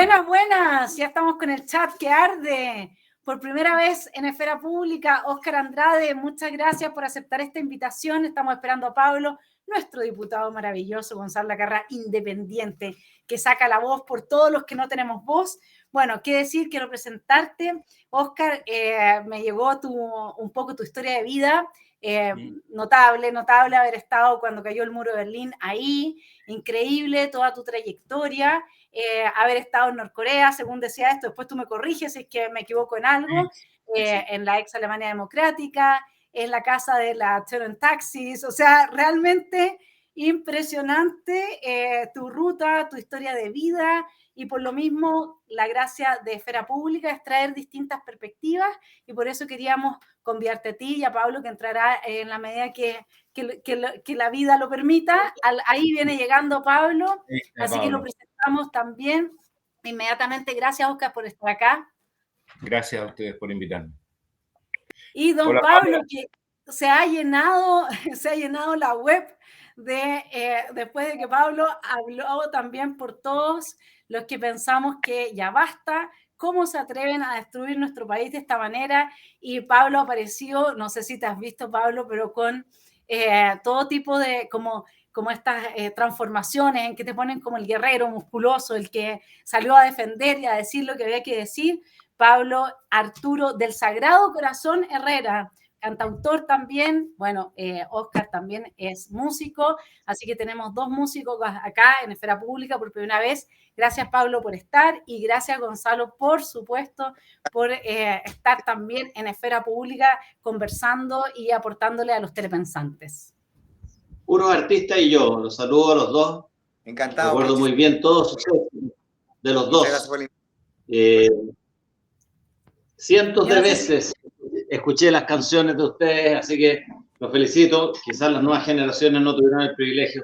Buenas, buenas. Ya estamos con el chat que arde. Por primera vez en Esfera Pública, Óscar Andrade, muchas gracias por aceptar esta invitación. Estamos esperando a Pablo, nuestro diputado maravilloso, Gonzalo Lacarra, independiente, que saca la voz por todos los que no tenemos voz. Bueno, qué decir, quiero presentarte. Óscar, me llegó un poco tu historia de vida. Notable haber estado cuando cayó el muro de Berlín ahí. Increíble toda tu trayectoria. Haber estado en Norcorea, según decía esto, después tú me corriges si es que me equivoco en algo, en la ex Alemania Democrática, en la casa de la Turing Taxis, o sea, realmente impresionante tu ruta, tu historia de vida, y por lo mismo la gracia de Esfera Pública es traer distintas perspectivas, y por eso queríamos conviarte a ti y a Pablo, que entrará en la medida que la vida lo permita. Ahí viene llegando Pablo, así que lo presentamos también inmediatamente. Gracias, Óscar, por estar acá. Gracias a ustedes por invitarme. Y don Hola, Pablo, que se ha llenado la web después de que Pablo habló también por todos los que pensamos que ya basta. ¿Cómo se atreven a destruir nuestro país de esta manera? Y Pablo apareció, no sé si te has visto, Pablo, pero con todo tipo de como estas transformaciones en que te ponen como el guerrero musculoso, el que salió a defender y a decir lo que había que decir. Pablo Arturo del Sagrado Corazón Herrera, cantautor también. Bueno, Óscar también es músico, así que tenemos dos músicos acá en Esfera Pública por primera vez. Gracias, Pablo, por estar, y gracias, Gonzalo, por supuesto, por estar también en Esfera Pública conversando y aportándole a los telepensantes. Unos artistas y yo, los saludo a los dos. Encantado. Recuerdo muy bien todos de los dos. Cientos de veces escuché las canciones de ustedes, así que los felicito. Quizás las nuevas generaciones no tuvieron el privilegio.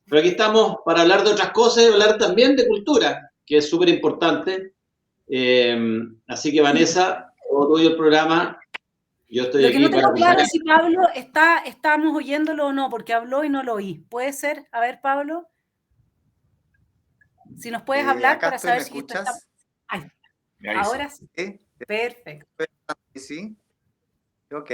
Pero aquí estamos para hablar de otras cosas y hablar también de cultura, que es súper importante. Así que, Vanessa, todo tuyo el programa. Yo estoy Lo que aquí no tengo para claro es si Pablo estamos oyéndolo o no, porque habló y no lo oí. ¿Puede ser? A ver, Pablo. Si nos puedes hablar para saber si esto está... Ay, ahora sí. Perfecto. ¿Sí? Ok.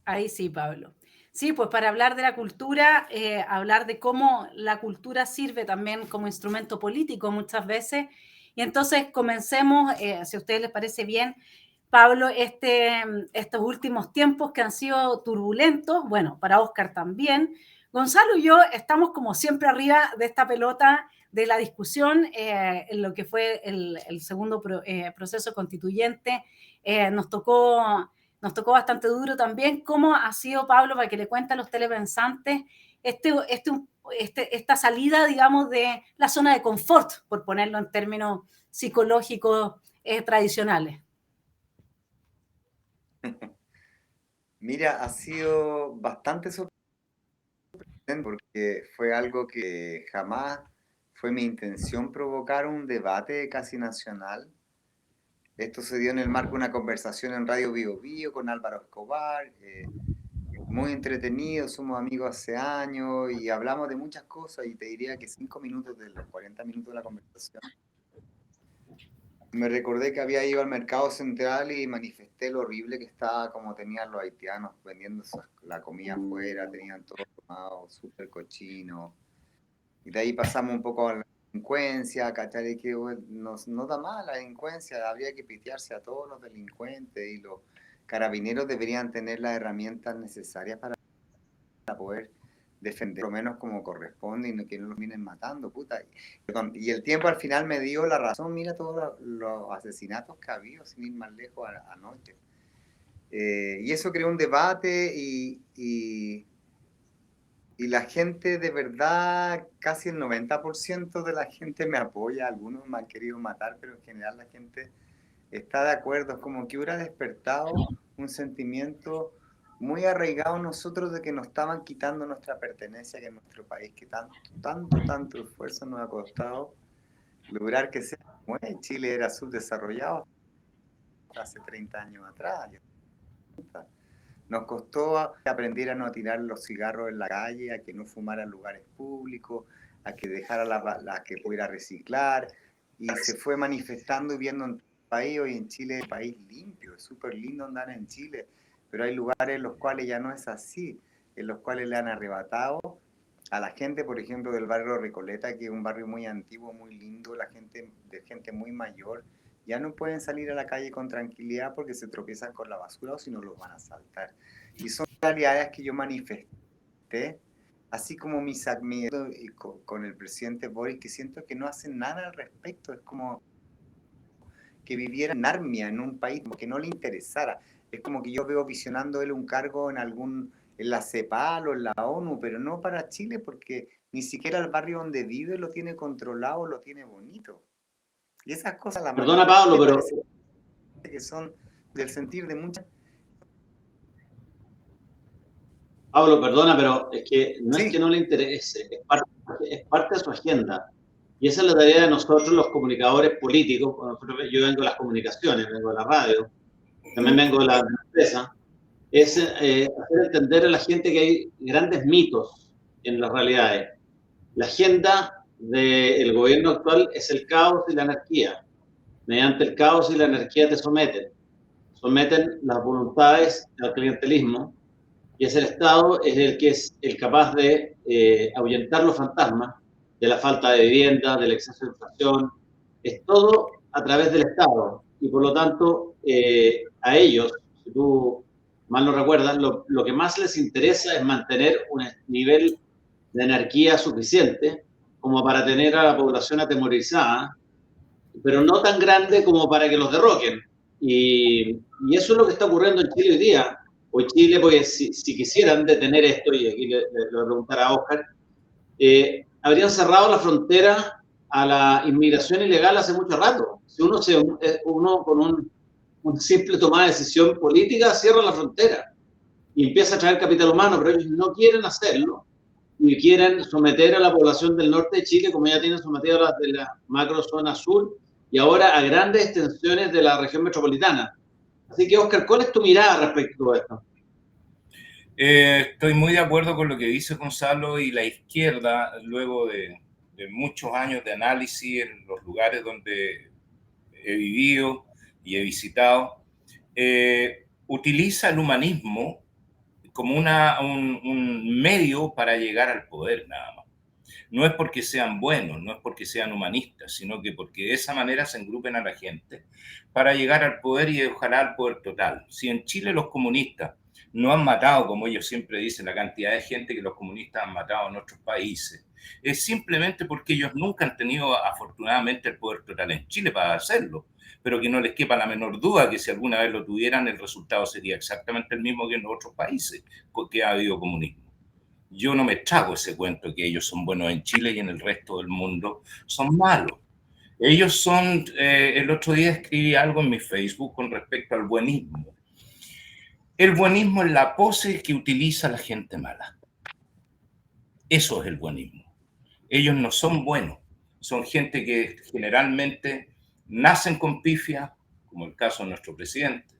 Ahí sí, Pablo. Sí, pues para hablar de la cultura, hablar de cómo la cultura sirve también como instrumento político muchas veces. Y entonces comencemos, si a ustedes les parece bien, Pablo, estos últimos tiempos que han sido turbulentos, bueno, para Óscar también. Gonzalo y yo estamos como siempre arriba de esta pelota de la discusión en lo que fue el segundo proceso constituyente. Nos tocó bastante duro también. ¿Cómo ha sido, Pablo, para que le cuente a los telepensantes esta salida, digamos, de la zona de confort, por ponerlo en términos psicológicos tradicionales? Mira, ha sido bastante sorprendente porque fue algo que jamás fue mi intención provocar un debate casi nacional. Esto se dio en el marco de una conversación en Radio Bio Bio con Álvaro Escobar, muy entretenido, somos amigos hace años y hablamos de muchas cosas, y te diría que 5 minutos de los 40 minutos de la conversación me recordé que había ido al mercado central y manifesté lo horrible que estaba, como tenían los haitianos vendiendo la comida afuera, tenían todo tomado, súper cochino. Y de ahí pasamos un poco a la delincuencia, ¿cachai? Que no da más la delincuencia, habría que pitearse a todos los delincuentes, y los carabineros deberían tener las herramientas necesarias para poder defender, por lo menos como corresponde, y que no los vienen matando, puta. Y el tiempo al final me dio la razón. Mira todos los asesinatos que ha habido, sin ir más lejos, anoche. Y eso creó un debate, y la gente, de verdad, casi el 90% de la gente me apoya. Algunos me han querido matar, pero en general la gente está de acuerdo. Es como que hubiera despertado un sentimiento muy arraigado en nosotros de que nos estaban quitando nuestra pertenencia, que en nuestro país, que tanto esfuerzo nos ha costado lograr que sea como es. Chile era subdesarrollado hace 30 años atrás. Nos costó aprender a no tirar los cigarros en la calle, a que no fumara en lugares públicos, a que dejara la que pudiera reciclar, y se fue manifestando y viendo en el país. Hoy en Chile es un país limpio, es súper lindo andar en Chile, pero hay lugares en los cuales ya no es así, en los cuales le han arrebatado a la gente, por ejemplo, del barrio Recoleta, que es un barrio muy antiguo, muy lindo, la gente de gente muy mayor, ya no pueden salir a la calle con tranquilidad porque se tropiezan con la basura o si no los van a asaltar. Y son realidades que yo manifesté, así como mis admirados con el presidente Boris, que siento que no hacen nada al respecto. Es como que viviera en Narnia, en un país como que no le interesara. Es como que yo veo visionando él un cargo en la CEPAL o en la ONU, pero no para Chile, porque ni siquiera el barrio donde vive lo tiene controlado, lo tiene bonito. Y esas cosas, la Perdona, Pablo, pero parece que son del sentir de muchas. Pablo, perdona, pero es que no es Sí, que no le interese, es parte de su agenda. Y esa es la tarea de nosotros, los comunicadores políticos. Yo vengo de las comunicaciones, vengo de la radio, también vengo de la empresa. Es hacer entender a la gente que hay grandes mitos en las realidades. La agenda del gobierno actual es el caos y la anarquía. Mediante el caos y la anarquía te someten las voluntades al clientelismo, y es el Estado el que es el capaz de ahuyentar los fantasmas de la falta de vivienda, del exceso de inflación. Es todo a través del Estado, y por lo tanto a ellos, si tú mal no recuerdas, lo que más les interesa es mantener un nivel de anarquía suficiente como para tener a la población atemorizada, pero no tan grande como para que los derroquen. Y eso es lo que está ocurriendo en Chile hoy día. Hoy Chile, porque si quisieran detener esto, y aquí le voy a preguntar a Oscar, habrían cerrado la frontera a la inmigración ilegal hace mucho rato. Si uno con un simple toma de decisión política cierra la frontera y empieza a traer capital humano, pero ellos no quieren hacerlo y quieren someter a la población del norte de Chile, como ya tienen sometido a las de la macrozona sur, y ahora a grandes extensiones de la región metropolitana. Así que, Oscar, ¿cuál es tu mirada respecto a esto? Estoy muy de acuerdo con lo que dice Gonzalo, y la izquierda, luego de muchos años de análisis en los lugares donde he vivido y he visitado, utiliza el humanismo como un medio para llegar al poder, nada más. No es porque sean buenos, no es porque sean humanistas, sino que porque de esa manera se engrupen a la gente para llegar al poder, y ojalá al poder total. Si en Chile los comunistas no han matado, como ellos siempre dicen, la cantidad de gente que los comunistas han matado en otros países, es simplemente porque ellos nunca han tenido afortunadamente el poder total en Chile para hacerlo, pero que no les quepa la menor duda que si alguna vez lo tuvieran, el resultado sería exactamente el mismo que en los otros países que ha habido comunismo. Yo no me trago ese cuento que ellos son buenos en Chile y en el resto del mundo son malos. Ellos son, el otro día escribí algo en mi Facebook con respecto al buenismo. El buenismo es la pose que utiliza la gente mala. Eso es el buenismo. Ellos no son buenos, son gente que generalmente nacen con pifia, como el caso de nuestro presidente,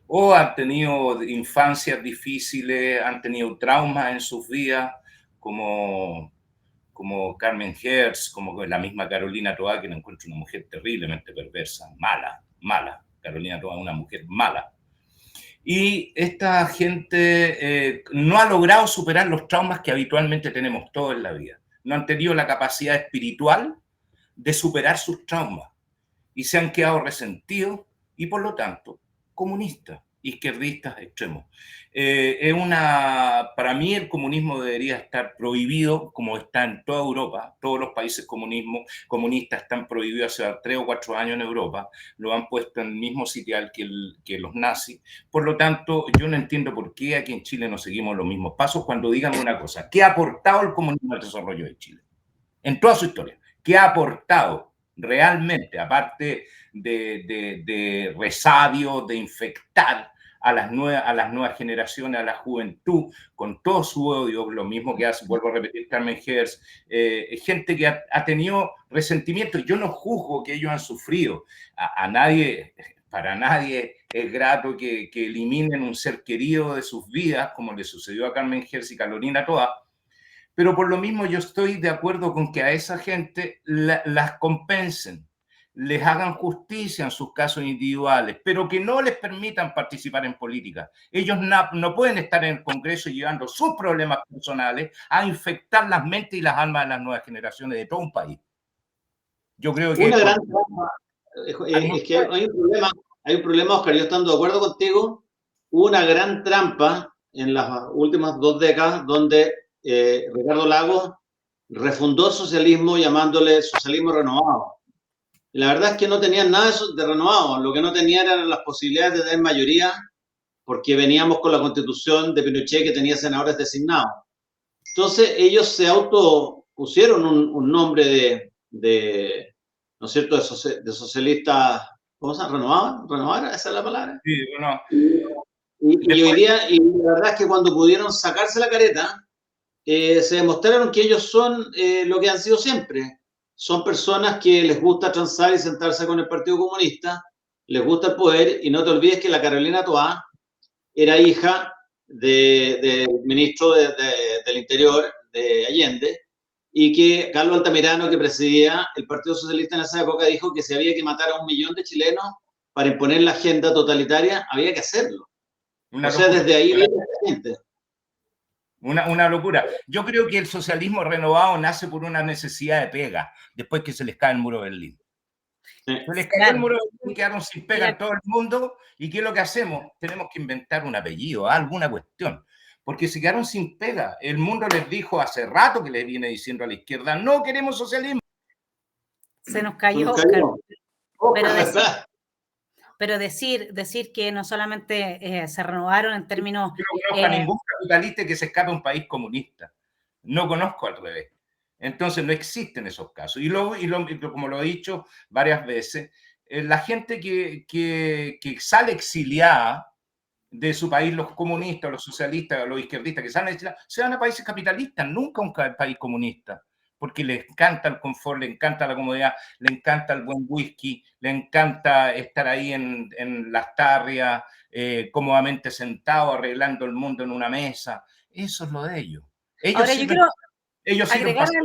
o han tenido infancias difíciles, han tenido traumas en sus vidas, como Carmen Hertz, como la misma Carolina Toá, que la encuentro una mujer terriblemente perversa, mala. Carolina Toá es una mujer mala. Y esta gente no ha logrado superar los traumas que habitualmente tenemos todos en la vida. No han tenido la capacidad espiritual de superar sus traumas y se han quedado resentidos y, por lo tanto, comunistas, izquierdistas extremos. Para mí el comunismo debería estar prohibido, como está en toda Europa. Todos los países comunistas están prohibidos hace 3 o 4 años en Europa. Lo han puesto en el mismo sitial que los nazis. Por lo tanto, yo no entiendo por qué aquí en Chile no seguimos los mismos pasos. Cuando díganme una cosa, ¿qué ha aportado el comunismo al desarrollo de Chile? En toda su historia. ¿Qué ha aportado realmente, aparte de resabio, de infectar a las nuevas generaciones, a la juventud, con todo su odio, lo mismo que hace, vuelvo a repetir, Carmen Hertz, gente que ha tenido resentimiento? Yo no juzgo que ellos han sufrido. A nadie, para nadie es grato que eliminen un ser querido de sus vidas, como le sucedió a Carmen Hertz y Carolina Toá, Pero por lo mismo yo estoy de acuerdo con que a esa gente las compensen, les hagan justicia en sus casos individuales, pero que no les permitan participar en política. Ellos no pueden estar en el Congreso llevando sus problemas personales a infectar las mentes y las almas de las nuevas generaciones de todo un país. Yo creo que... Una gran trampa, es que hay un problema, Oscar, yo estando de acuerdo contigo, hubo una gran trampa en las últimas 2 décadas donde Ricardo Lagos refundó el socialismo llamándole socialismo renovado. Y la verdad es que no tenían nada de renovado, lo que no tenían eran las posibilidades de tener mayoría, porque veníamos con la constitución de Pinochet que tenía senadores designados. Entonces ellos se autopusieron un nombre ¿no es cierto?, de socialista, ¿cómo se llama? ¿Renovar? ¿Esa es la palabra? Sí, bueno. Y hoy día, y la verdad es que cuando pudieron sacarse la careta, se demostraron que ellos son lo que han sido siempre. Son personas que les gusta transar y sentarse con el Partido Comunista, les gusta el poder, y no te olvides que la Carolina Toá era hija del ministro del Interior de Allende, y que Carlos Altamirano, que presidía el Partido Socialista en esa época, dijo que si había que matar a 1 millón de chilenos para imponer la agenda totalitaria, había que hacerlo. O sea, desde ahí viene la gente. Una locura. Yo creo que el socialismo renovado nace por una necesidad de pega, después que se les cae el muro de Berlín. Se les cayó el muro de Berlín, quedaron sin pega en todo el mundo, y ¿qué es lo que hacemos? Tenemos que inventar un apellido, alguna cuestión, porque se quedaron sin pega. El mundo les dijo hace rato que les viene diciendo a la izquierda, no queremos socialismo. Se nos cayó, Oscar. Pero decir que no solamente se renovaron en términos... Yo no conozco a ningún capitalista que se escape a un país comunista. No conozco al revés. Entonces no existen esos casos. Y como lo he dicho varias veces, la gente que sale exiliada de su país, los comunistas, los socialistas, los izquierdistas que salen exiliados, se van a países capitalistas, nunca a un país comunista, porque les encanta el confort, les encanta la comodidad, les encanta el buen whisky, les encanta estar ahí en las tarrias, cómodamente sentado, arreglando el mundo en una mesa. Eso es lo de ellos. Ahora, yo quiero sirven para hacer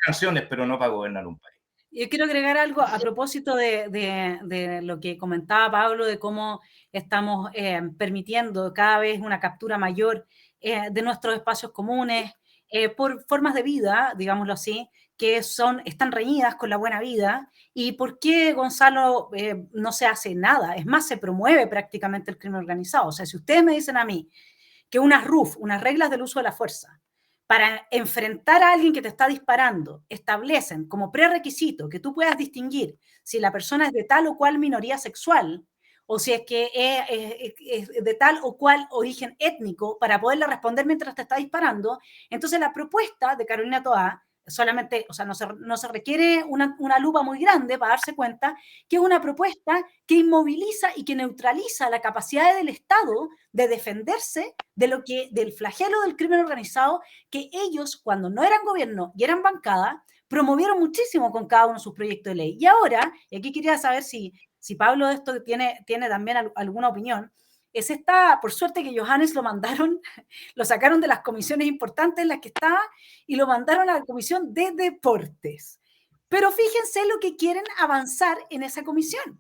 canciones, pero no para gobernar un país. Yo quiero agregar algo a propósito de lo que comentaba Pablo, de cómo estamos permitiendo cada vez una captura mayor de nuestros espacios comunes por formas de vida, digámoslo así, que están reñidas con la buena vida. ¿Y por qué, Gonzalo, no se hace nada? Es más, se promueve prácticamente el crimen organizado. O sea, si ustedes me dicen a mí que unas RUF, unas reglas del uso de la fuerza, para enfrentar a alguien que te está disparando, establecen como prerequisito que tú puedas distinguir si la persona es de tal o cual minoría sexual o si es que es de tal o cual origen étnico para poderle responder mientras te está disparando. Entonces la propuesta de Carolina Toá solamente, o sea, no se requiere una lupa muy grande para darse cuenta que es una propuesta que inmoviliza y que neutraliza la capacidad del Estado de defenderse del flagelo del crimen organizado que ellos, cuando no eran gobierno y eran bancada, promovieron muchísimo con cada uno de sus proyectos de ley. Y ahora, y aquí quería saber si Pablo de esto tiene también alguna opinión, por suerte que Johannes lo sacaron de las comisiones importantes en las que estaba y lo mandaron a la comisión de deportes. Pero fíjense lo que quieren avanzar en esa comisión.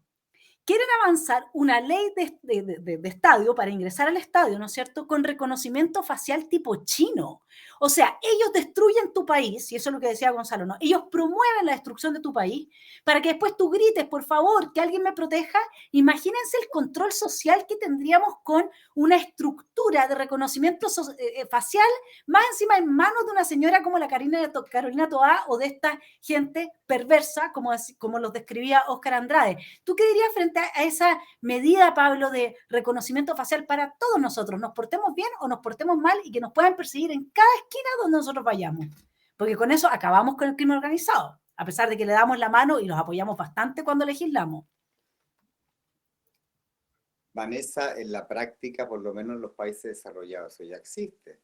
Quieren avanzar una ley de estadio para ingresar al estadio, ¿no es cierto?, con reconocimiento facial tipo chino. O sea, ellos destruyen tu país, y eso es lo que decía Gonzalo, ¿no? Ellos promueven la destrucción de tu país para que después tú grites, por favor, que alguien me proteja. Imagínense el control social que tendríamos con una estructura de reconocimiento facial, más encima en manos de una señora como la Carolina Toá o de esta gente perversa, como los describía Óscar Andrade. ¿Tú qué dirías frente a esa medida, Pablo, de reconocimiento facial para todos nosotros? ¿Nos portemos bien o nos portemos mal y que nos puedan perseguir en cada esquina donde nosotros vayamos? Porque con eso acabamos con el crimen organizado, a pesar de que le damos la mano y los apoyamos bastante cuando legislamos. Vanessa, en la práctica, por lo menos en los países desarrollados, eso ya existe.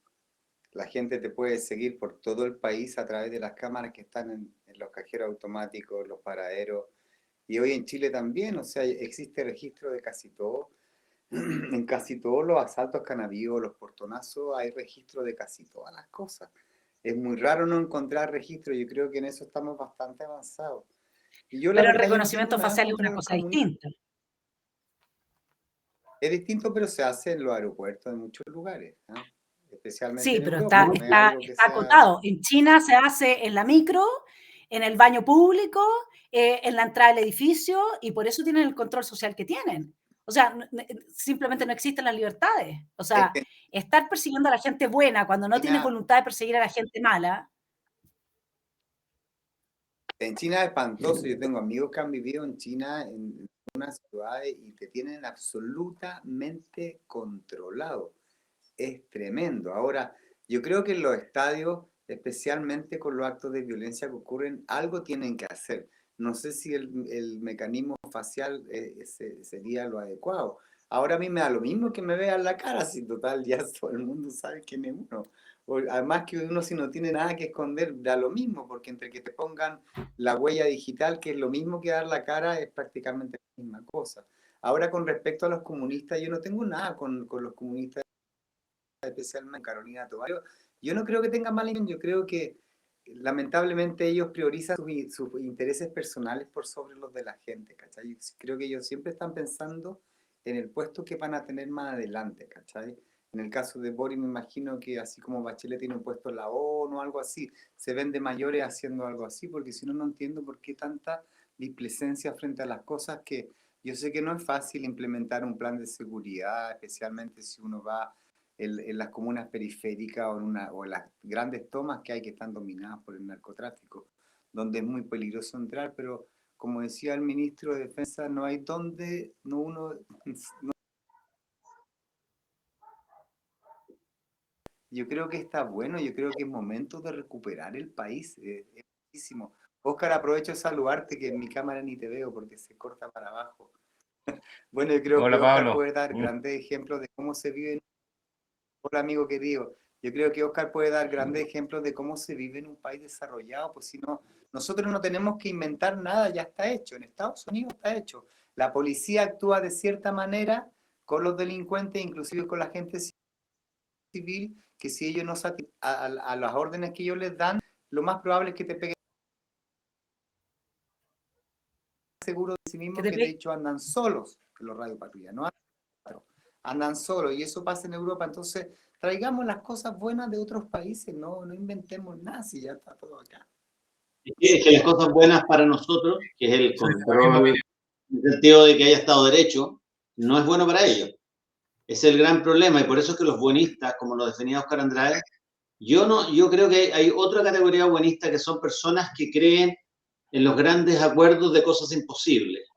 La gente te puede seguir por todo el país a través de las cámaras que están en los cajeros automáticos, los paraderos. Y hoy en Chile también, o sea, existe registro de casi todo. En casi todos los asaltos canabíos, los portonazos, hay registro de casi todas las cosas. es muy raro no encontrar registro. Yo creo que en eso estamos bastante avanzados. Y yo, la Pero el verdad, yo no tengo reconocimiento nada facial es contra una los cosa comunistas. distinta. Es distinto, pero se hace en los aeropuertos de muchos lugares, ¿no? Especialmente Sí, en pero Europa. No es algo que está sea... acotado. En China se hace en la micro, en el baño público, en la entrada del edificio, y por eso tienen el control social que tienen. O sea, simplemente no existen las libertades. O sea, estar persiguiendo a la gente buena cuando no tienes voluntad de perseguir a la gente mala. En China es espantoso. Yo tengo amigos que han vivido en China, en unas ciudades, y te tienen absolutamente controlado. Es tremendo. Ahora, yo creo que en los estadios, especialmente con los actos de violencia que ocurren, algo tienen que hacer. No sé si el mecanismo facial sería lo adecuado. Ahora a mí me da lo mismo que me vean la cara, si total ya todo el mundo sabe quién es uno. Además que uno, si no tiene nada que esconder, da lo mismo, porque entre que te pongan la huella digital, que es lo mismo que dar la cara, es prácticamente la misma cosa. Ahora, con respecto a los comunistas, yo no tengo nada con los comunistas, especialmente Carolina Tobar. Yo no creo que tengan mala intención. Yo creo que lamentablemente ellos priorizan sus intereses personales por sobre los de la gente, ¿cachai? Creo que ellos siempre están pensando en el puesto que van a tener más adelante, ¿cachai? En el caso de Boric, me imagino que así como Bachelet tiene un puesto en la ONU o algo así, se ven de mayores haciendo algo así, porque si no, no entiendo por qué tanta displicencia frente a las cosas que yo sé que no es fácil implementar un plan de seguridad, especialmente si uno va en las comunas periféricas o en las grandes tomas que hay que están dominadas por el narcotráfico, donde es muy peligroso entrar, pero como decía el ministro de Defensa, no hay donde uno... Yo creo que está bueno, yo creo que es momento de recuperar el país, es muchísimo. Óscar, aprovecho de saludarte, que en mi cámara ni te veo porque se corta para abajo. Bueno, yo creo que Hola, Óscar Pablo. puede dar grandes ejemplos de cómo se vive. Hola, amigo querido. Yo creo que Óscar puede dar grandes ejemplos de cómo se vive en un país desarrollado, pues si no, nosotros no tenemos que inventar nada, ya está hecho. En Estados Unidos está hecho. La policía actúa de cierta manera con los delincuentes, inclusive con la gente civil, que si ellos no satisfacen a las órdenes que ellos les dan, lo más probable es que te peguen. Seguro de sí mismos, que de hecho andan solos los radiopatrullas, no andan solos, y eso pasa en Europa. Entonces traigamos las cosas buenas de otros países, no inventemos nada, si ya está todo acá. Es que las cosas buenas para nosotros, que es el control, en el sentido de que haya Estado de Derecho, no es bueno para ellos. Es el gran problema, y por eso es que los buenistas, como lo definía Óscar Andrade, yo creo que hay otra categoría buenista, que son personas que creen en los grandes acuerdos de cosas imposibles,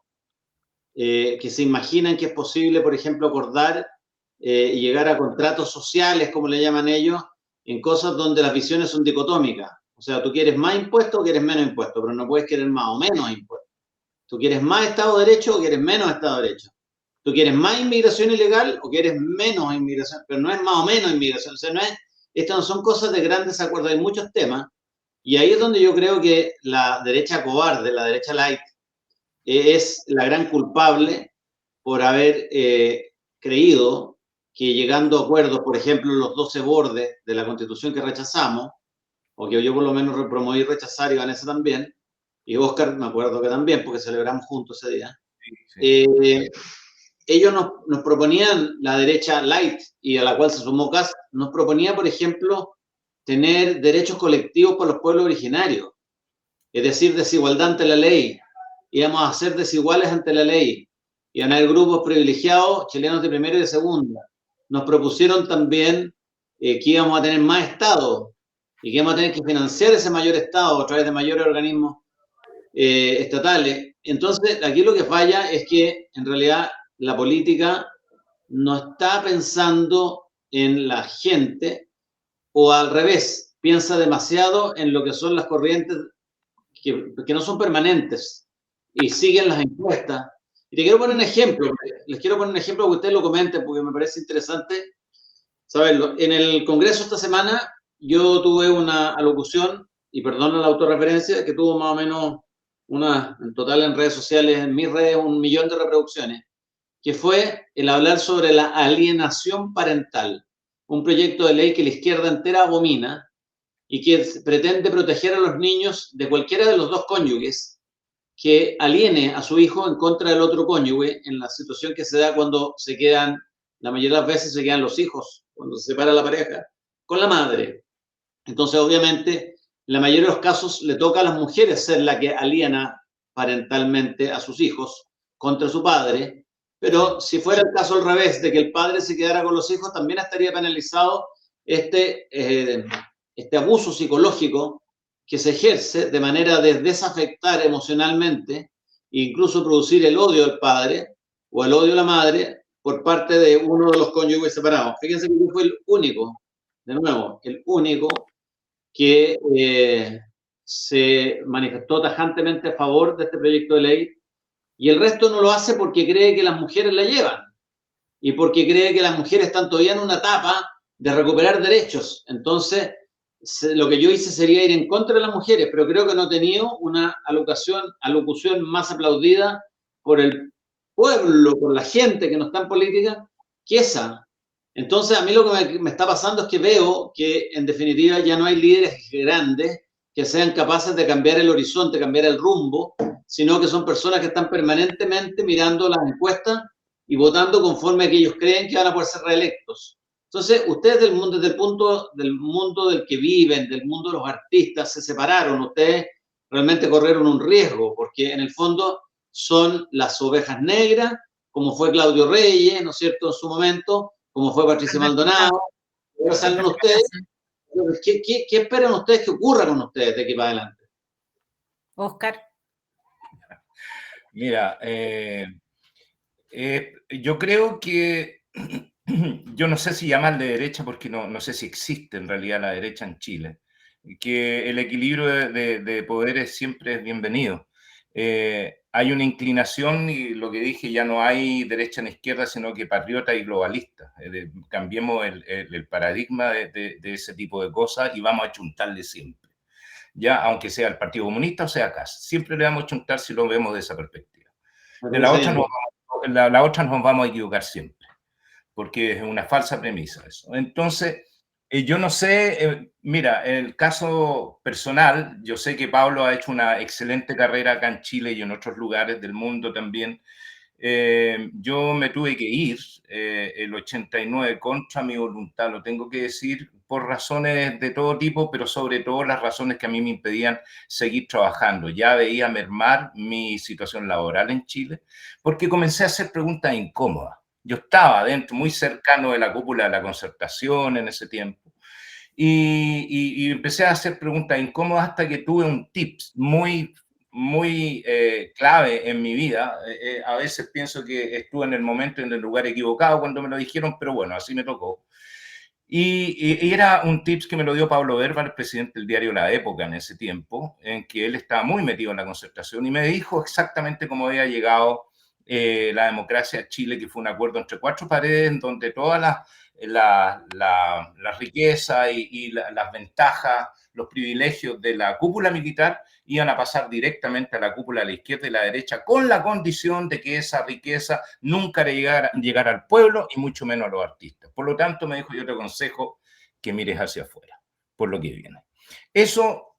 que se imaginan que es posible, por ejemplo, acordar y llegar a contratos sociales, como le llaman ellos, en cosas donde las visiones son dicotómicas. O sea, tú quieres más impuestos o quieres menos impuestos, pero no puedes querer más o menos impuestos. Tú quieres más Estado de Derecho o quieres menos Estado de Derecho. Tú quieres más inmigración ilegal o quieres menos inmigración, pero no es más o menos inmigración. O sea, estas no son cosas de grandes acuerdos, hay muchos temas, y ahí es donde yo creo que la derecha cobarde, la derecha light, es la gran culpable por haber creído que llegando a acuerdos, por ejemplo, los 12 bordes de la Constitución que rechazamos, o que yo por lo menos promoví rechazar, y Vanessa también, y Óscar me acuerdo que también, porque celebramos juntos ese día, ellos nos proponían, la derecha light, y a la cual se sumó Kast, nos proponía, por ejemplo, tener derechos colectivos para los pueblos originarios, es decir, desigualdad ante la ley. Íbamos a ser desiguales ante la ley, iban a haber grupos privilegiados, chilenos de primera y de segunda. Nos propusieron también que íbamos a tener más Estado y que íbamos a tener que financiar ese mayor Estado a través de mayores organismos estatales. Entonces, aquí lo que falla es que en realidad la política no está pensando en la gente, o al revés, piensa demasiado en lo que son las corrientes que no son permanentes y siguen las encuestas. Y te quiero poner un ejemplo, les quiero poner un ejemplo que ustedes lo comenten porque me parece interesante saberlo. En el Congreso esta semana yo tuve una alocución, y perdona la autorreferencia, que tuvo más o menos en total en redes sociales, en mis redes, 1 millón de reproducciones, que fue el hablar sobre la alienación parental, un proyecto de ley que la izquierda entera abomina, y que pretende proteger a los niños de cualquiera de los dos cónyuges que aliene a su hijo en contra del otro cónyuge, en la situación que se da cuando se quedan, la mayoría de las veces se quedan los hijos, cuando se separa la pareja, con la madre. Entonces, obviamente, en la mayoría de los casos le toca a las mujeres ser la que aliena parentalmente a sus hijos contra su padre, pero si fuera el caso al revés, de que el padre se quedara con los hijos, también estaría penalizado este abuso psicológico que se ejerce de manera de desafectar emocionalmente e incluso producir el odio del padre o el odio a la madre por parte de uno de los cónyuges separados. Fíjense que yo fui el único, de nuevo, el único que se manifestó tajantemente a favor de este proyecto de ley, y el resto no lo hace porque cree que las mujeres la llevan y porque cree que las mujeres están todavía en una etapa de recuperar derechos. Entonces, lo que yo hice sería ir en contra de las mujeres, pero creo que no he tenido una alocución más aplaudida por el pueblo, por la gente que no está en política, que esa. Entonces, a mí lo que me está pasando es que veo que, en definitiva, ya no hay líderes grandes que sean capaces de cambiar el horizonte, cambiar el rumbo, sino que son personas que están permanentemente mirando las encuestas y votando conforme a que ellos creen que van a poder ser reelectos. Entonces, ustedes desde el punto del mundo del que viven, del mundo de los artistas, se separaron. Ustedes realmente corrieron un riesgo, porque en el fondo son las ovejas negras, como fue Claudio Reyes, ¿no es cierto?, en su momento, como fue Patricia Maldonado. Ahora salen ustedes. ¿Qué esperan ustedes que ocurra con ustedes de aquí para adelante? Oscar. Mira, yo creo que, yo no sé si llamarle derecha porque no sé si existe en realidad la derecha en Chile, que el equilibrio de poderes siempre es bienvenido. Hay una inclinación, y lo que dije, ya no hay derecha ni izquierda, sino que patriota y globalista. Cambiemos el paradigma de ese tipo de cosas y vamos a chuntarle siempre. Ya, aunque sea el Partido Comunista o sea CAS, siempre le vamos a chuntar si lo vemos de esa perspectiva. De la otra nos vamos a equivocar siempre, porque es una falsa premisa eso. Entonces, yo no sé, mira, en el caso personal, yo sé que Pablo ha hecho una excelente carrera acá en Chile y en otros lugares del mundo también. Yo me tuve que ir el 89 contra mi voluntad, lo tengo que decir, por razones de todo tipo, pero sobre todo las razones que a mí me impedían seguir trabajando. Ya veía mermar mi situación laboral en Chile, porque comencé a hacer preguntas incómodas. Yo estaba dentro, muy cercano de la cúpula de la Concertación en ese tiempo, y empecé a hacer preguntas incómodas hasta que tuve un tips muy clave en mi vida. A veces pienso que estuve en el momento, en el lugar equivocado cuando me lo dijeron, pero bueno, así me tocó. Y era un tips que me lo dio Pablo Verba, el presidente del diario La Época en ese tiempo, en que él estaba muy metido en la Concertación, y me dijo exactamente cómo había llegado la democracia a Chile, que fue un acuerdo entre cuatro paredes, en donde toda la riqueza y las ventajas, los privilegios de la cúpula militar iban a pasar directamente a la cúpula de la izquierda y la derecha, con la condición de que esa riqueza nunca llegara al pueblo y mucho menos a los artistas. Por lo tanto, me dijo, yo te aconsejo que mires hacia afuera, por lo que viene. Eso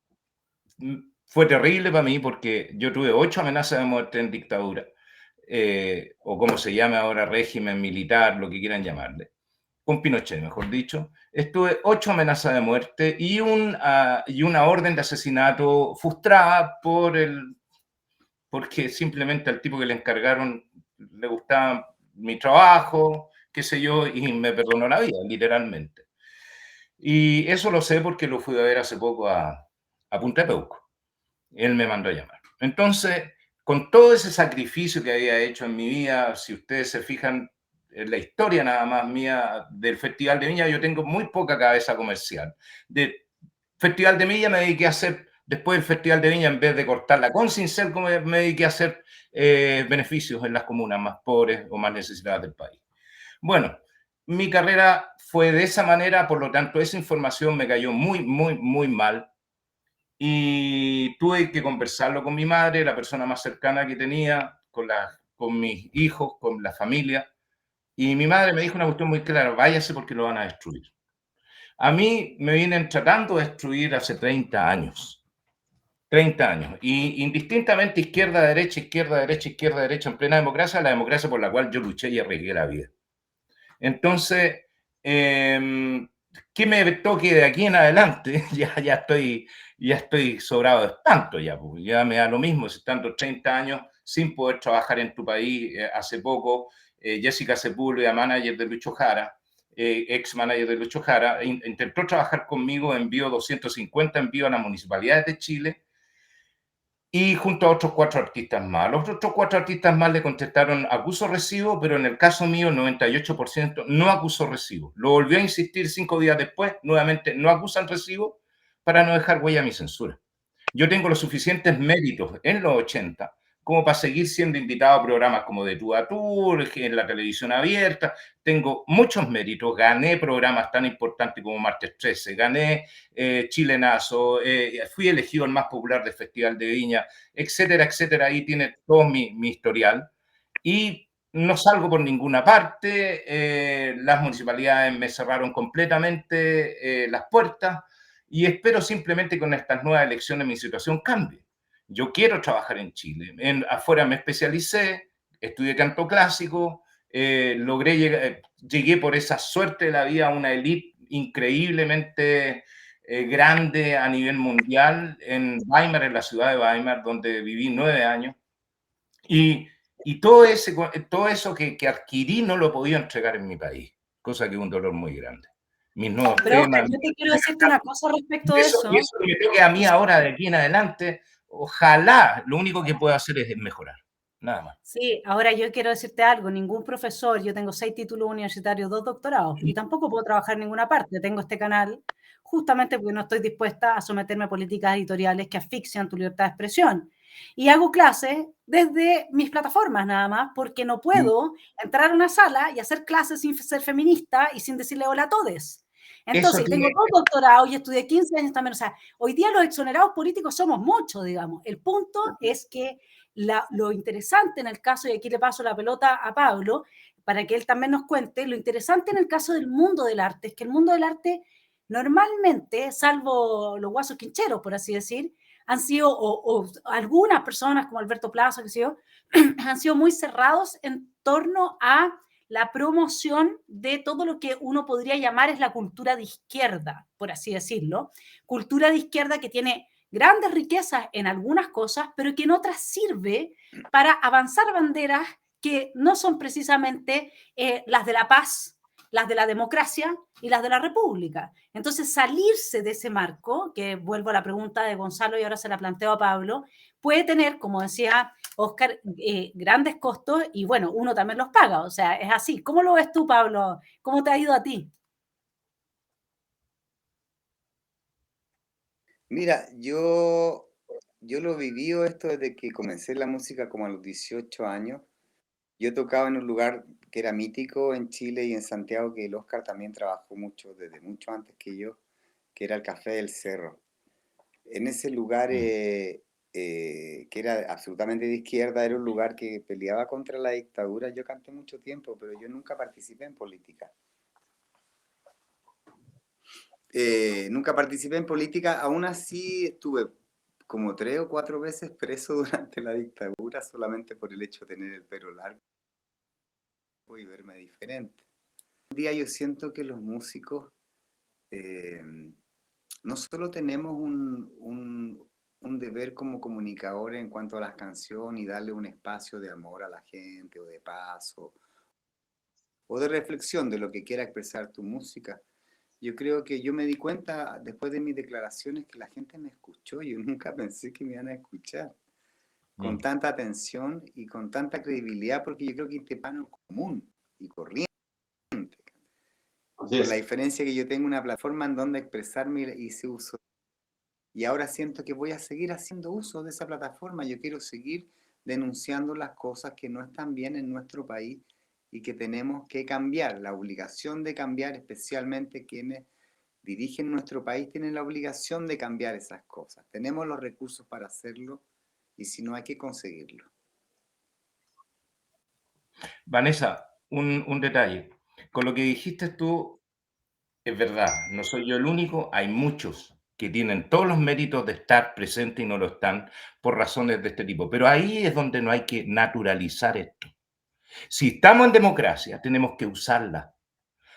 fue terrible para mí porque yo tuve 8 amenazas de muerte en dictadura, o como se llama ahora, régimen militar, lo que quieran llamarle, con Pinochet, mejor dicho. Estuve 8 amenazas de muerte y una orden de asesinato frustrada porque simplemente al tipo que le encargaron le gustaba mi trabajo, qué sé yo, y me perdonó la vida, literalmente. Y eso lo sé porque lo fui a ver hace poco a Punta Peuco. Él me mandó a llamar. Entonces, con todo ese sacrificio que había hecho en mi vida, si ustedes se fijan en la historia nada más mía del Festival de Viña, yo tengo muy poca cabeza comercial. Del Festival de Viña me dediqué a hacer, después del Festival de Viña, en vez de cortarla con cincel, me dediqué a hacer beneficios en las comunas más pobres o más necesitadas del país. Bueno, mi carrera fue de esa manera, por lo tanto, esa información me cayó muy mal. Y tuve que conversarlo con mi madre, la persona más cercana que tenía, con mis hijos, con la familia. Y mi madre me dijo una cuestión muy clara: váyase porque lo van a destruir. A mí me vienen tratando de destruir hace 30 años. 30 años. Y indistintamente izquierda, derecha, izquierda, derecha, izquierda, derecha, en plena democracia, la democracia por la cual yo luché y arriesgué la vida. Entonces, que me toque de aquí en adelante, ya estoy sobrado de espanto, ya me da lo mismo, estando 30 años sin poder trabajar en tu país. Hace poco, Jessica Sepúlveda, manager de Lucho Jara, ex manager de Lucho Jara, intentó trabajar conmigo, envió 250 envíos a las municipalidades de Chile, y junto a otros 4 artistas más. Los otros 4 artistas más le contestaron acuso recibo, pero en el caso mío el 98% no acusó recibo. Lo volvió a insistir 5 días después, nuevamente no acusan recibo, para no dejar huella a mi censura. Yo tengo los suficientes méritos en los 80 como para seguir siendo invitado a programas como de tú a tú, en la televisión abierta. Tengo muchos méritos, gané programas tan importantes como Martes 13, gané Chilenazo, fui elegido el más popular del Festival de Viña, etcétera, etcétera. Ahí tiene todo mi historial. Y no salgo por ninguna parte, las municipalidades me cerraron completamente las puertas, y espero simplemente que con estas nuevas elecciones mi situación cambie. Yo quiero trabajar en Chile. Afuera me especialicé, estudié canto clásico, llegué por esa suerte de la vida a una élite increíblemente grande a nivel mundial en Weimar, en la ciudad de Weimar, donde viví 9 años. Y todo eso que adquirí no lo he podido entregar en mi país, cosa que es un dolor muy grande. Mis nuevos Pero Oscar, temas. yo te quiero decirte una cosa respecto Y de eso, eso. y eso que me toque a mí ahora de aquí en adelante, ojalá, lo único que puedo hacer es mejorar, nada más. Sí, ahora yo quiero decirte algo, ningún profesor, yo tengo 6 títulos universitarios, 2 doctorados, y tampoco puedo trabajar en ninguna parte. Tengo este canal justamente porque no estoy dispuesta a someterme a políticas editoriales que asfixian tu libertad de expresión. Y hago clases desde mis plataformas nada más, porque no puedo entrar a una sala y hacer clases sin ser feminista y sin decirle hola a todes. Entonces, Eso tengo 2 doctorados y estudié 15 años también. O sea, hoy día los exonerados políticos somos muchos, digamos. El punto es que lo interesante en el caso, y aquí le paso la pelota a Pablo, para que él también nos cuente, lo interesante en el caso del mundo del arte es que el mundo del arte normalmente, salvo los guasos quincheros, por así decir, han sido, o algunas personas como Alberto Plaza, que sé yo, han sido muy cerrados en torno a la promoción de todo lo que uno podría llamar es la cultura de izquierda, por así decirlo. Cultura de izquierda que tiene grandes riquezas en algunas cosas, pero que en otras sirve para avanzar banderas que no son precisamente las de la paz, las de la democracia y las de la república. Entonces, salirse de ese marco, que vuelvo a la pregunta de Gonzalo y ahora se la planteo a Pablo, puede tener, como decía Oscar, grandes costos y bueno, uno también los paga, o sea, es así. ¿Cómo lo ves tú, Pablo? ¿Cómo te ha ido a ti? Mira, yo lo viví esto desde que comencé la música como a los 18 años. Yo tocaba en un lugar que era mítico en Chile y en Santiago, que el Oscar también trabajó mucho, desde mucho antes que yo, que era el Café del Cerro. En ese lugar, que era absolutamente de izquierda, era un lugar que peleaba contra la dictadura. Yo canté mucho tiempo, pero yo nunca participé en política. Nunca participé en política, aún así estuve como 3 o 4 veces preso durante la dictadura solamente por el hecho de tener el pelo largo y verme diferente. Hoy día yo siento que los músicos no solo tenemos un deber como comunicadores en cuanto a las canciones y darle un espacio de amor a la gente o de paz o de reflexión de lo que quiera expresar tu música. Yo creo que yo me di cuenta después de mis declaraciones que la gente me escuchó. Yo nunca pensé que me iban a escuchar con tanta atención y con tanta credibilidad, porque yo creo que este pan es común y corriente. Con la diferencia que yo tengo una plataforma en donde expresarme y hice uso. Y ahora siento que voy a seguir haciendo uso de esa plataforma. Yo quiero seguir denunciando las cosas que no están bien en nuestro país y que tenemos que cambiar. La obligación de cambiar, especialmente quienes dirigen nuestro país, tienen la obligación de cambiar esas cosas. Tenemos los recursos para hacerlo y si no, hay que conseguirlo. Vanessa, un detalle. Con lo que dijiste tú, Es verdad, no soy yo el único, hay muchos que tienen todos los méritos de estar presentes y no lo están por razones de este tipo. Pero ahí es donde no hay que naturalizar esto. Si estamos en democracia, tenemos que usarla.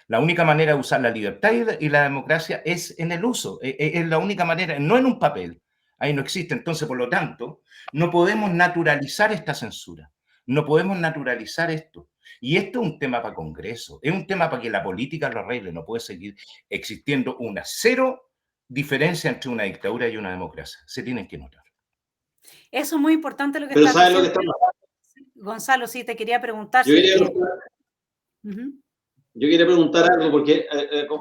La única manera de usar la libertad y la democracia es en el uso, es la única manera, no en un papel. Ahí no existe. Entonces, por lo tanto, no podemos naturalizar esta censura, no podemos naturalizar esto. Y esto es un tema para Congreso, es un tema para que la política lo arregle, no puede seguir existiendo una cero diferencia entre una dictadura y una democracia. Se tienen que notar. Eso es muy importante lo que Pero estás ¿sabes lo que diciendo. está pasando? Gonzalo, sí, te quería preguntar. Yo Si quería, es que... yo quería preguntar algo, porque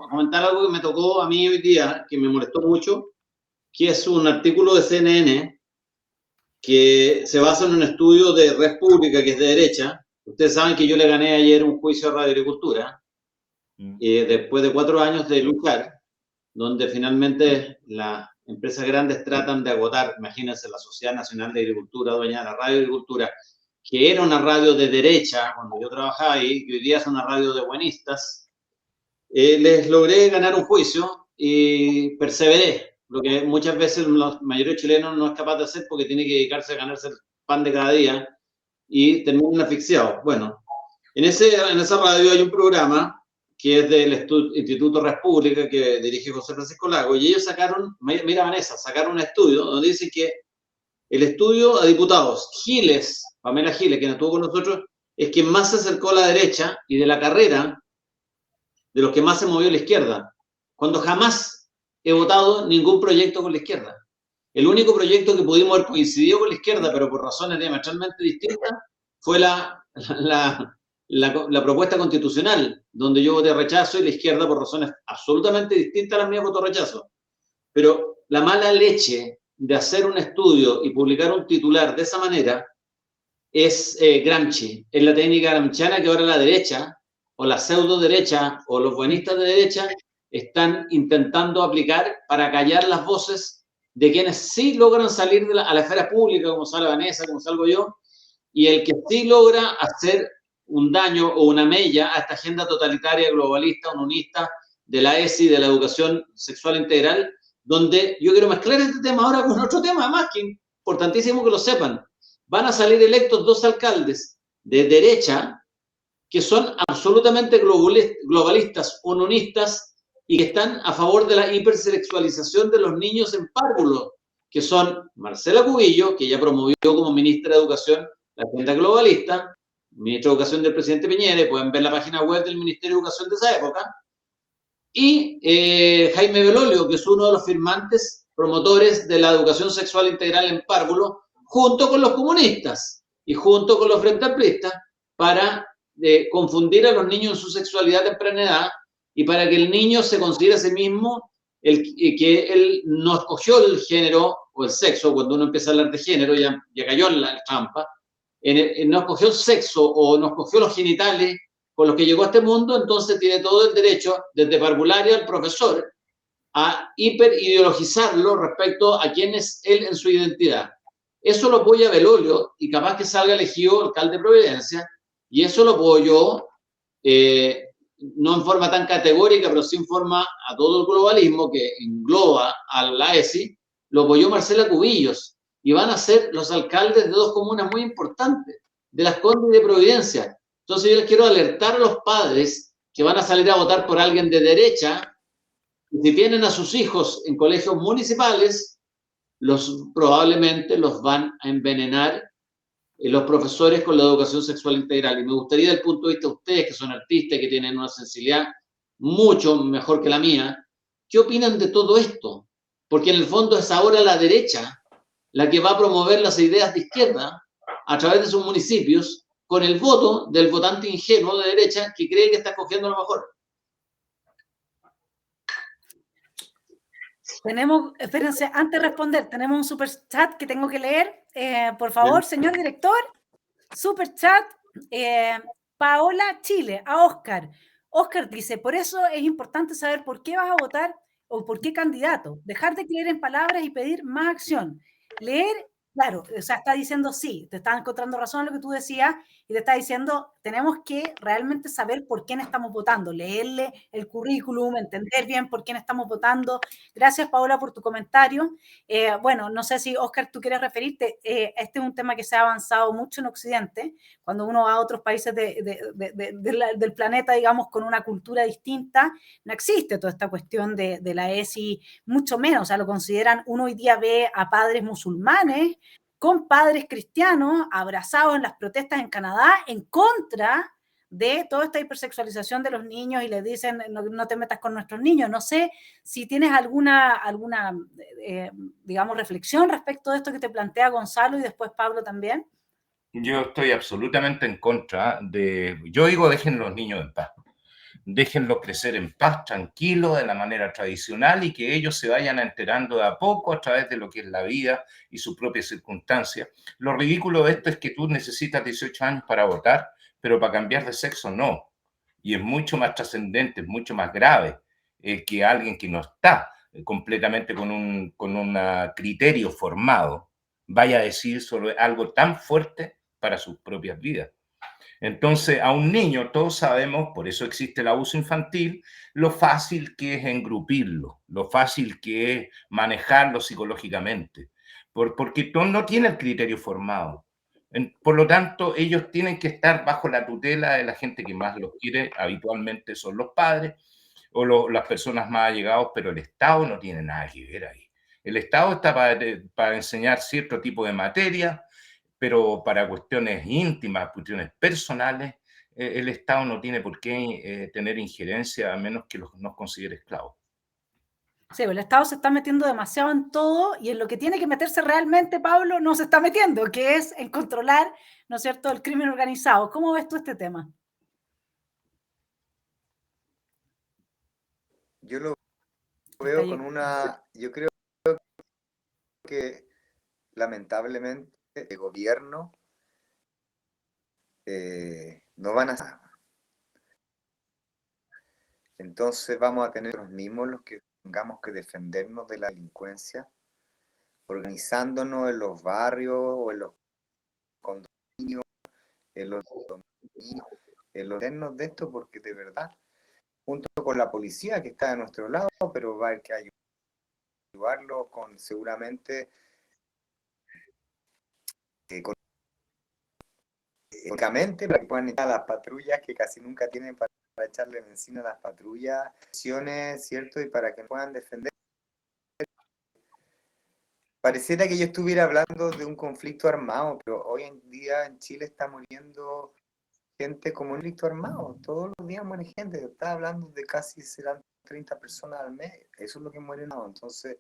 comentar algo que me tocó a mí hoy día, que me molestó mucho, que es un artículo de CNN que se basa en un estudio de Red Pública, que es de derecha. Ustedes saben que yo le gané ayer un juicio a Radio Agricultura, después de 4 años de luchar, donde finalmente las empresas grandes tratan de agotar, imagínense, la Sociedad Nacional de Agricultura, dueña de la Radio Agricultura, que era una radio de derecha cuando yo trabajaba ahí, que hoy día es una radio de buenistas. Les logré ganar un juicio y perseveré, lo que muchas veces la mayoría de chilenos no es capaz de hacer porque tiene que dedicarse a ganarse el pan de cada día y terminan asfixiados. Bueno, en esa radio hay un programa que es del Instituto República, que dirige José Francisco Lago, y ellos sacaron, mira Vanessa, sacaron un estudio donde dicen que el estudio a diputados, Giles, Pamela Giles, quien estuvo con nosotros, es quien más se acercó a la derecha y de la carrera, de los que más se movió a la izquierda, cuando jamás he votado ningún proyecto con la izquierda. El único proyecto que pudimos haber coincidido con la izquierda, pero por razones diametralmente distintas, fue la propuesta constitucional, donde yo voté rechazo y la izquierda, por razones absolutamente distintas a las mías, votó rechazo. Pero la mala leche de hacer un estudio y publicar un titular de esa manera es Gramsci, es la técnica gramsciana que ahora la derecha, o la pseudo derecha, o los buenistas de derecha, están intentando aplicar para callar las voces de quienes sí logran salir a la esfera pública, como sale Vanessa, como salgo yo, y el que sí logra hacer un daño o una mella a esta agenda totalitaria, globalista, unionista, de la ESI, de la educación sexual integral, donde yo quiero mezclar este tema ahora con otro tema, además, que es importantísimo que lo sepan. Van a salir electos 2 alcaldes de derecha que son absolutamente globalistas, unionistas, y que están a favor de la hipersexualización de los niños en párvulos, que son Marcela Cubillo, que ya promovió como ministra de Educación la agenda globalista, ministra de Educación del presidente Piñera, pueden ver la página web del Ministerio de Educación de esa época, y Jaime Belolio, que es uno de los firmantes promotores de la educación sexual integral en párvulos, junto con los comunistas y junto con los frente amplistas, para confundir a los niños en su sexualidad de temprana edad y para que el niño se considere a sí mismo que él no escogió el género o el sexo. Cuando uno empieza a hablar de género ya cayó en la trampa, no escogió el sexo o no escogió los genitales con los que llegó a este mundo, entonces tiene todo el derecho, desde parvulario al profesor, a hiperideologizarlo respecto a quién es él en su identidad. Eso lo apoya Belolio y capaz que salga elegido alcalde de Providencia, y eso lo apoyó no en forma tan categórica, pero sí en forma a todo el globalismo que engloba a la ESI, lo apoyó Marcela Cubillos, y van a ser los alcaldes de 2 comunas muy importantes, de Las Condes y de Providencia. Entonces yo les quiero alertar a los padres que van a salir a votar por alguien de derecha, y si tienen a sus hijos en colegios municipales, probablemente los van a envenenar los profesores con la educación sexual integral. Y me gustaría, desde el punto de vista de ustedes, que son artistas, que tienen una sensibilidad mucho mejor que la mía, ¿qué opinan de todo esto? Porque en el fondo es ahora la derecha la que va a promover las ideas de izquierda a través de sus municipios con el voto del votante ingenuo de derecha que cree que está escogiendo lo mejor. Tenemos, espérense, antes de responder, tenemos un super chat que tengo que leer. Por favor, señor director, super chat, Paola Chile, a Oscar. Oscar dice, por eso es importante saber por qué vas a votar o por qué candidato. Dejar de creer en palabras y pedir más acción. Leer, claro, o sea, está diciendo sí, te está encontrando razón en lo que tú decías, y te está diciendo, tenemos que realmente saber por quién estamos votando, leerle el currículum, entender bien por quién estamos votando. Gracias, Paola, por tu comentario. Bueno, no sé si, Óscar, tú quieres referirte. Este es un tema que se ha avanzado mucho en Occidente, cuando uno va a otros países del planeta, digamos, con una cultura distinta, no existe toda esta cuestión de la ESI, mucho menos, o sea, lo consideran, uno hoy día ve a padres musulmanes con padres cristianos abrazados en las protestas en Canadá en contra de toda esta hipersexualización de los niños y les dicen no te metas con nuestros niños. No sé si tienes alguna digamos, reflexión respecto de esto que te plantea Gonzalo y después Pablo también. Yo estoy absolutamente en contra yo digo, dejen los niños en paz. Déjenlos crecer en paz, tranquilos, de la manera tradicional y que ellos se vayan enterando de a poco a través de lo que es la vida y sus propias circunstancias. Lo ridículo de esto es que tú necesitas 18 años para votar, pero para cambiar de sexo no. Y es mucho más trascendente, es mucho más grave que alguien que no está completamente con un criterio formado vaya a decir sobre algo tan fuerte para sus propias vidas. Entonces, a un niño todos sabemos, por eso existe el abuso infantil, lo fácil que es engrupirlo, lo fácil que es manejarlo psicológicamente, porque no tiene el criterio formado. Por lo tanto, ellos tienen que estar bajo la tutela de la gente que más los quiere, habitualmente son los padres o las personas más allegadas, pero el Estado no tiene nada que ver ahí. El Estado está para enseñar cierto tipo de materia, pero para cuestiones íntimas, cuestiones personales, el Estado no tiene por qué tener injerencia a menos que nos considere esclavos. Sí, el Estado se está metiendo demasiado en todo y en lo que tiene que meterse realmente, Pablo, no se está metiendo, que es en controlar, ¿no es cierto?, el crimen organizado. ¿Cómo ves tú este tema? Yo lo veo con yo creo que lamentablemente el gobierno no van a... Entonces vamos a tener los mismos los que tengamos que defendernos de la delincuencia, organizándonos en los barrios o en los condominios, en los de esto, porque de verdad, junto con la policía que está de nuestro lado, pero va a haber que ayudarlo con seguramente económicamente para que puedan ir a las patrullas que casi nunca tienen para echarle encima a las patrullas, ¿cierto? Y para que puedan defender. Pareciera que yo estuviera hablando de un conflicto armado, pero hoy en día en Chile está muriendo gente como un conflicto armado. Todos los días muere gente. Estaba hablando de casi serán 30 personas al mes. Eso es lo que mueren. Entonces,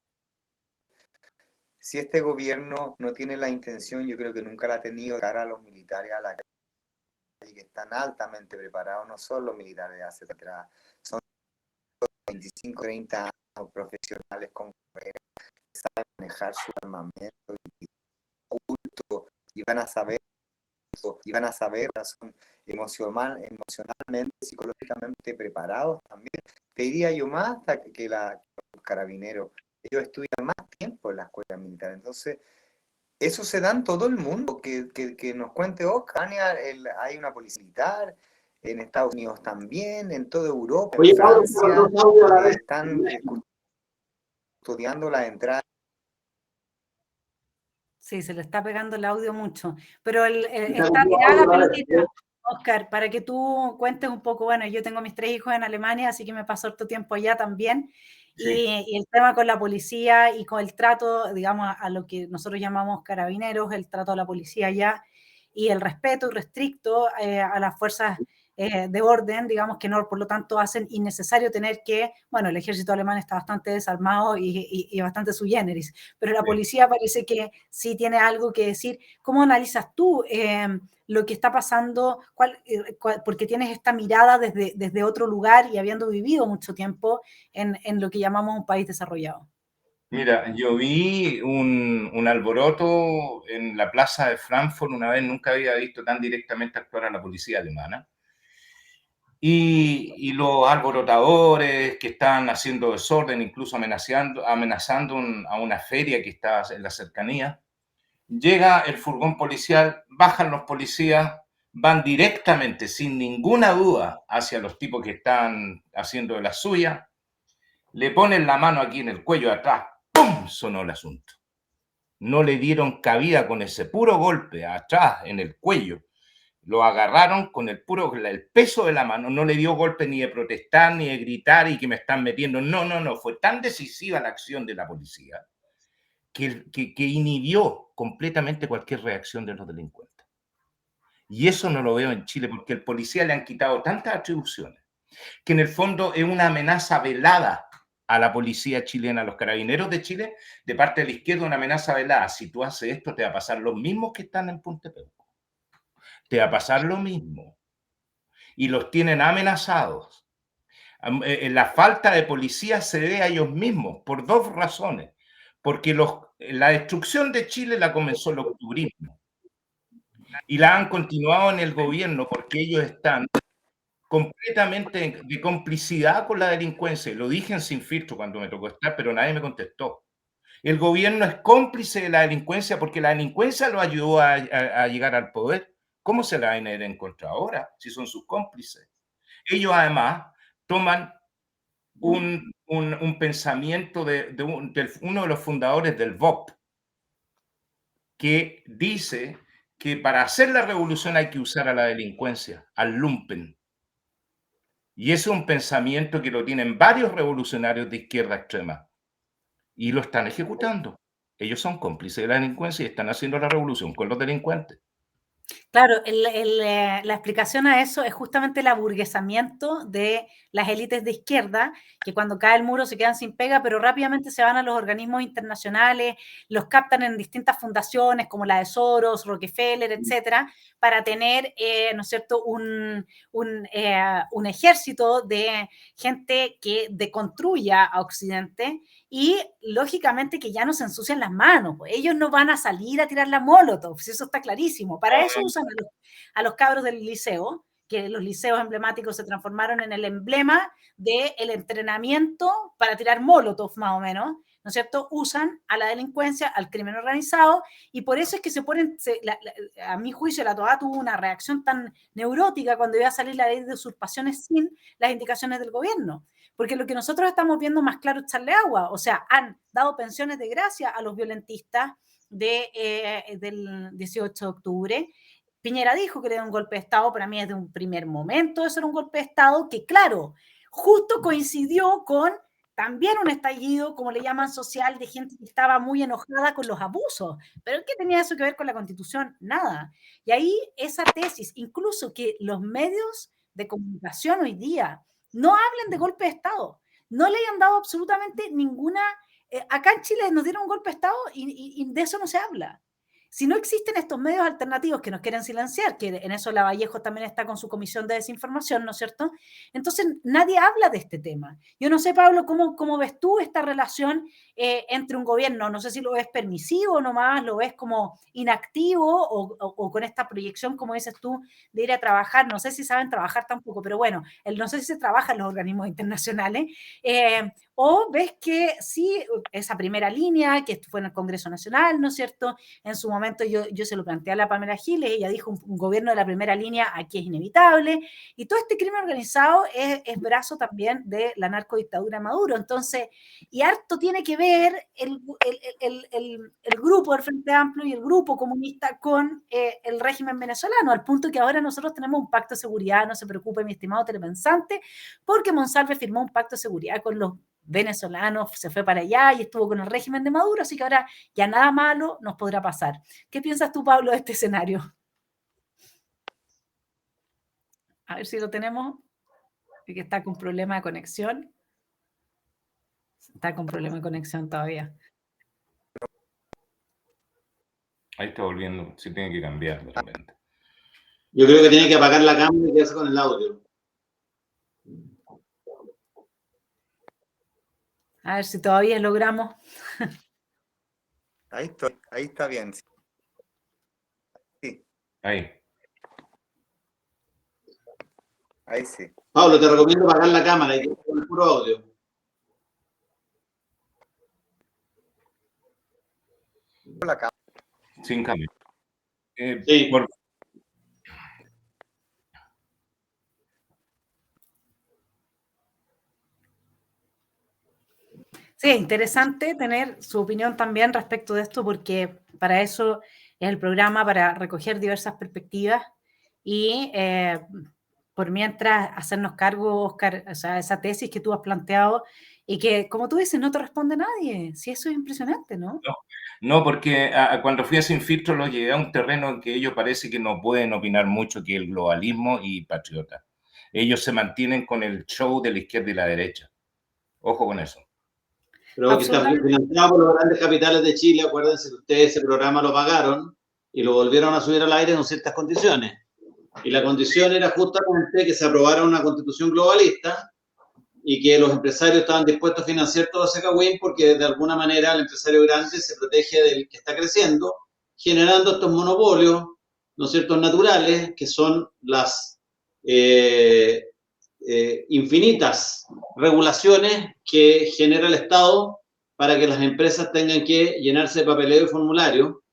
si este gobierno no tiene la intención, yo creo que nunca la ha tenido, de cara a los militares a la calle, que están altamente preparados, no son los militares hacia atrás, son 25, 30 años profesionales con carrera, que saben manejar su armamento y culto, y van a saber, son emocionalmente, psicológicamente preparados también. Te diría yo más que los carabineros. Ellos estudian más tiempo en la escuela militar. Entonces, eso se da en todo el mundo. Que nos cuente Ocania, hay una policía militar, en Estados Unidos también, en toda Europa, en Francia, están custodiando la entrada. Sí, se le está pegando el audio mucho, pero está tirada la pelotita, Óscar, para que tú cuentes un poco. Bueno, yo tengo mis 3 hijos en Alemania, así que me paso harto tiempo allá también, Sí. y el tema con la policía y con el trato, digamos, a lo que nosotros llamamos carabineros, el trato a la policía allá, y el respeto irrestricto a las fuerzas de orden, digamos que no, por lo tanto hacen innecesario tener que, bueno, el ejército alemán está bastante desarmado y bastante sui generis, pero la policía parece que sí tiene algo que decir. ¿Cómo analizas tú lo que está pasando? Porque tienes esta mirada desde otro lugar y habiendo vivido mucho tiempo en lo que llamamos un país desarrollado. Mira, yo vi un alboroto en la plaza de Frankfurt una vez, nunca había visto tan directamente actuar a la policía alemana. Y los alborotadores que estaban haciendo desorden, incluso amenazando a una feria que está en la cercanía. Llega el furgón policial, bajan los policías, van directamente, sin ninguna duda, hacia los tipos que están haciendo de la suya, le ponen la mano aquí en el cuello de atrás, ¡pum! Sonó el asunto. No le dieron cabida con ese puro golpe atrás en el cuello. Lo agarraron con el peso de la mano, no le dio golpe ni de protestar, ni de gritar y que me están metiendo. No. Fue tan decisiva la acción de la policía que inhibió completamente cualquier reacción de los delincuentes. Y eso no lo veo en Chile porque el policía le han quitado tantas atribuciones que en el fondo es una amenaza velada a la policía chilena, a los carabineros de Chile, de parte de la izquierda, una amenaza velada. Si tú haces esto, te va a pasar lo mismo que están en Punta Peuco. Te va a pasar lo mismo. Y los tienen amenazados. La falta de policía se debe a ellos mismos por dos razones. Porque la destrucción de Chile la comenzó el octubrismo. Y la han continuado en el gobierno porque ellos están completamente de complicidad con la delincuencia. Lo dije en Sin Filtro cuando me tocó estar, pero nadie me contestó. El gobierno es cómplice de la delincuencia porque la delincuencia lo ayudó a llegar al poder. ¿Cómo se la van a ir en contra ahora si son sus cómplices? Ellos además toman un pensamiento de uno de los fundadores del VOP, que dice que para hacer la revolución hay que usar a la delincuencia, al lumpen. Y ese es un pensamiento que lo tienen varios revolucionarios de izquierda extrema. Y lo están ejecutando. Ellos son cómplices de la delincuencia y están haciendo la revolución con los delincuentes. Claro, la explicación a eso es justamente el aburguesamiento de las élites de izquierda, que cuando cae el muro se quedan sin pega, pero rápidamente se van a los organismos internacionales, los captan en distintas fundaciones como la de Soros, Rockefeller, etcétera, para tener, ¿no es cierto?, un ejército de gente que deconstruya a Occidente y, lógicamente, que ya no se ensucian las manos. Pues ellos no van a salir a tirar la molotov, eso está clarísimo. Para eso usan a los cabros del liceo, que los liceos emblemáticos se transformaron en el emblema del entrenamiento para tirar molotov, más o menos, ¿no es cierto? Usan a la delincuencia, al crimen organizado, y por eso es que se ponen, a mi juicio, la Toa tuvo una reacción tan neurótica cuando iba a salir la ley de usurpaciones sin las indicaciones del gobierno. Porque lo que nosotros estamos viendo más claro es echarle agua. O sea, han dado pensiones de gracia a los violentistas del 18 de octubre. Piñera dijo que era un golpe de Estado, para mí desde un primer momento eso era un golpe de Estado que, claro, justo coincidió con también un estallido, como le llaman, social, de gente que estaba muy enojada con los abusos. ¿Pero qué tenía eso que ver con la Constitución? Nada. Y ahí esa tesis, incluso que los medios de comunicación hoy día no hablen de golpe de Estado, no le hayan dado absolutamente ninguna... acá en Chile nos dieron un golpe de Estado y de eso no se habla. Si no existen estos medios alternativos que nos quieren silenciar, que en eso Lavallejo también está con su comisión de desinformación, ¿no es cierto? Entonces nadie habla de este tema. Yo no sé, Pablo, ¿cómo ves tú esta relación entre un gobierno? No sé si lo ves permisivo nomás, lo ves como inactivo o con esta proyección, como dices tú, de ir a trabajar. No sé si saben trabajar tampoco, pero bueno, no sé si se trabaja en los organismos internacionales. O ves que sí, esa primera línea que fue en el Congreso Nacional, ¿no es cierto? En su momento yo se lo planteé a la Pamela Giles, ella dijo un gobierno de la primera línea aquí es inevitable, y todo este crimen organizado es brazo también de la narcodictadura de Maduro. Entonces, y harto tiene que ver el grupo del Frente Amplio y el grupo comunista con el régimen venezolano, al punto que ahora nosotros tenemos un pacto de seguridad, no se preocupe mi estimado telepensante, porque Monsalve firmó un pacto de seguridad con los venezolanos, se fue para allá y estuvo con el régimen de Maduro, así que ahora ya nada malo nos podrá pasar. ¿Qué piensas tú, Pablo, de este escenario? A ver si lo tenemos, que está con problema de conexión. Está con problema de conexión todavía. Ahí está volviendo, sí tiene que cambiar de repente. Yo creo que tiene que apagar la cámara y quedarse con el audio. A ver si todavía logramos. Ahí está bien. Sí. Ahí. Ahí sí. Pablo, te recomiendo apagar la cámara y quedarse con el puro audio. La cámara. Sin cambio. Sí. Sí, es interesante tener su opinión también respecto de esto, porque para eso es el programa, para recoger diversas perspectivas y por mientras hacernos cargo, Oscar, o sea, esa tesis que tú has planteado y que, como tú dices, no te responde nadie. Sí, eso es impresionante, ¿no? No, porque cuando fui a Sin Filtro lo llevé a un terreno en que ellos parece que no pueden opinar mucho, que es el globalismo y patriota. Ellos se mantienen con el show de la izquierda y la derecha. Ojo con eso. Pero que está financiado por los grandes capitales de Chile, acuérdense que ustedes ese programa lo pagaron y lo volvieron a subir al aire en ciertas condiciones. Y la condición era justamente que se aprobara una constitución globalista y que los empresarios estaban dispuestos a financiar todo ese cagüín porque de alguna manera el empresario grande se protege del que está creciendo, generando estos monopolios, ¿no es cierto?, naturales, que son las infinitas regulaciones que genera el Estado para que las empresas tengan que llenarse de papeleo y formulario,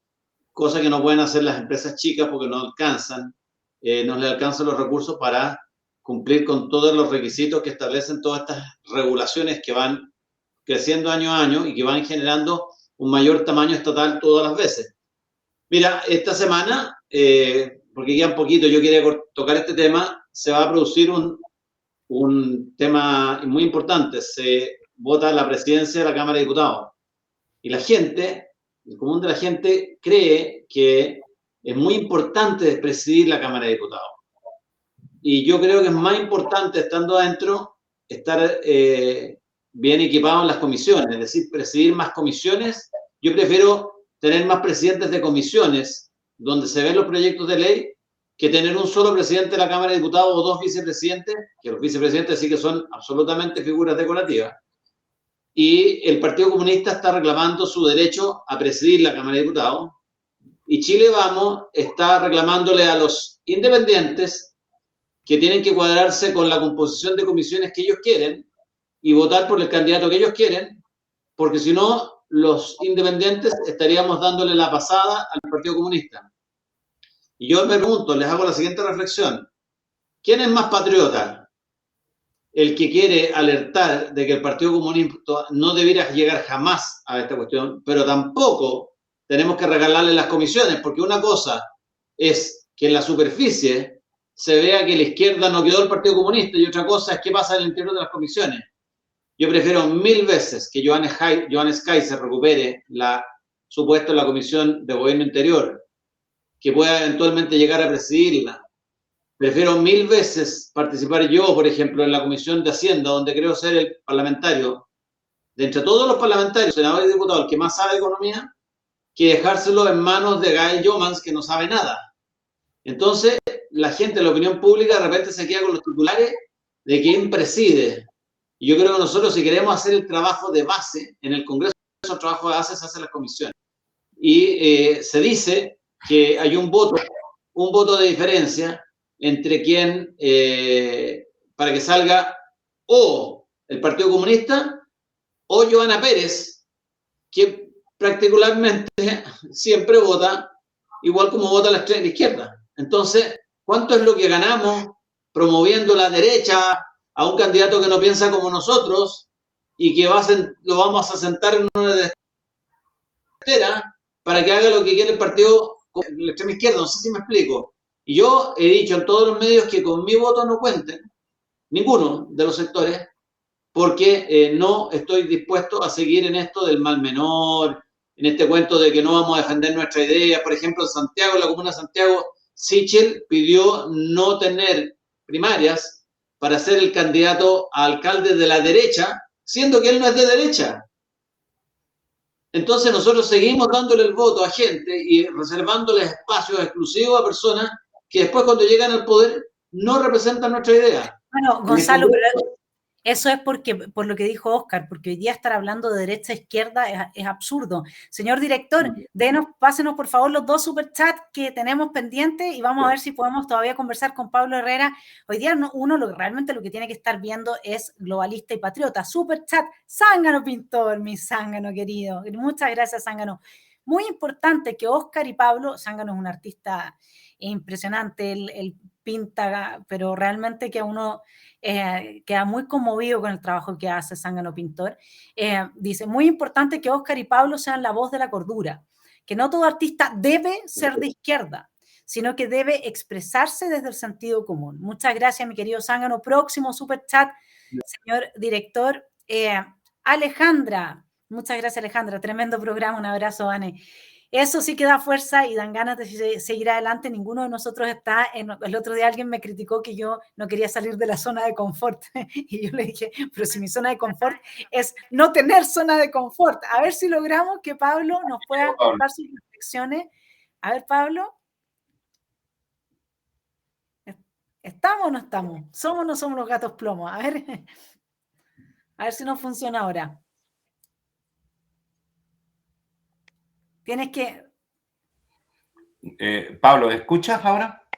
cosa que no pueden hacer las empresas chicas porque no alcanzan, no les alcanzan los recursos para cumplir con todos los requisitos que establecen todas estas regulaciones que van creciendo año a año y que van generando un mayor tamaño estatal todas las veces. Mira, esta semana, porque queda un poquito, yo quería tocar este tema, se va a producir un tema muy importante. Se vota la presidencia de la Cámara de Diputados. Y la gente, el común de la gente, cree que es muy importante presidir la Cámara de Diputados. Y yo creo que es más importante, estando adentro, estar bien equipado en las comisiones, es decir, presidir más comisiones. Yo prefiero tener más presidentes de comisiones donde se ven los proyectos de ley que tener un solo presidente de la Cámara de Diputados o dos vicepresidentes, que los vicepresidentes sí que son absolutamente figuras decorativas. Y el Partido Comunista está reclamando su derecho a presidir la Cámara de Diputados. Y Chile Vamos está reclamándole a los independientes que tienen que cuadrarse con la composición de comisiones que ellos quieren y votar por el candidato que ellos quieren, porque si no, los independientes estaríamos dándole la pasada al Partido Comunista. Y yo me pregunto, les hago la siguiente reflexión. ¿Quién es más patriota? El que quiere alertar de que el Partido Comunista no debiera llegar jamás a esta cuestión, pero tampoco tenemos que regalarle las comisiones, porque una cosa es que en la superficie se vea que la izquierda no quedó el Partido Comunista y otra cosa es qué pasa en el interior de las comisiones. Yo prefiero 1000 veces que Johannes Kaiser recupere su puesto en la Comisión de Gobierno Interior, que pueda eventualmente llegar a presidirla. Prefiero 1000 veces participar yo, por ejemplo, en la Comisión de Hacienda, donde creo ser el parlamentario, de entre todos los parlamentarios, senadores y diputados, el que más sabe de economía, que dejárselo en manos de Gael Jomans, que no sabe nada. Entonces, la gente, la opinión pública, de repente se queda con los titulares de quién preside. Y yo creo que nosotros, si queremos hacer el trabajo de base en el Congreso, el trabajo de base se hace en las comisiones. Y se dice que hay un voto de diferencia entre quien, para que salga o el Partido Comunista o Johanna Pérez, que particularmente siempre vota igual como vota la extrema izquierda. Entonces, ¿cuánto es lo que ganamos promoviendo la derecha a un candidato que no piensa como nosotros y que lo vamos a sentar en una delantera para que haga lo que quiere el partido de la extrema izquierda? No sé si me explico. Y yo he dicho en todos los medios que con mi voto no cuenten ninguno de los sectores, porque no estoy dispuesto a seguir en esto del mal menor, en este cuento de que no vamos a defender nuestra idea. Por ejemplo, en Santiago, en la comuna de Santiago, Sichel pidió no tener primarias para ser el candidato a alcalde de la derecha, siendo que él no es de derecha. Entonces nosotros seguimos dándole el voto a gente y reservándole espacios exclusivos a personas que después cuando llegan al poder no representan nuestra idea. Bueno, Gonzalo, pero eso es por lo que dijo Oscar, porque hoy día estar hablando de derecha a izquierda es absurdo. Señor director, pásenos por favor los 2 superchats que tenemos pendientes y vamos a ver si podemos todavía conversar con Pablo Herrera. Hoy día realmente lo que tiene que estar viendo es globalista y patriota. Superchat, Zángano Pintor, mi Zángano querido. Muchas gracias, Zángano. muy importante que Óscar y Pablo, Zángano es un artista impresionante, él pinta, pero realmente que uno queda muy conmovido con el trabajo que hace Zángano Pintor. Dice, muy importante que Óscar y Pablo sean la voz de la cordura, que no todo artista debe ser de izquierda, sino que debe expresarse desde el sentido común. Muchas gracias, mi querido Zángano. Próximo super chat, señor director. Alejandra, muchas gracias, Alejandra. Tremendo programa, un abrazo, Ane. Eso sí que da fuerza y dan ganas de seguir adelante. Ninguno de nosotros está. El otro día alguien me criticó que yo no quería salir de la zona de confort. Y yo le dije, pero si mi zona de confort es no tener zona de confort. A ver si logramos que Pablo nos pueda contar sus reflexiones. A ver, Pablo. ¿Estamos o no estamos? ¿Somos o no somos los gatos plomos? A ver si nos funciona ahora. Tienes que... Pablo, ¿escuchas ahora?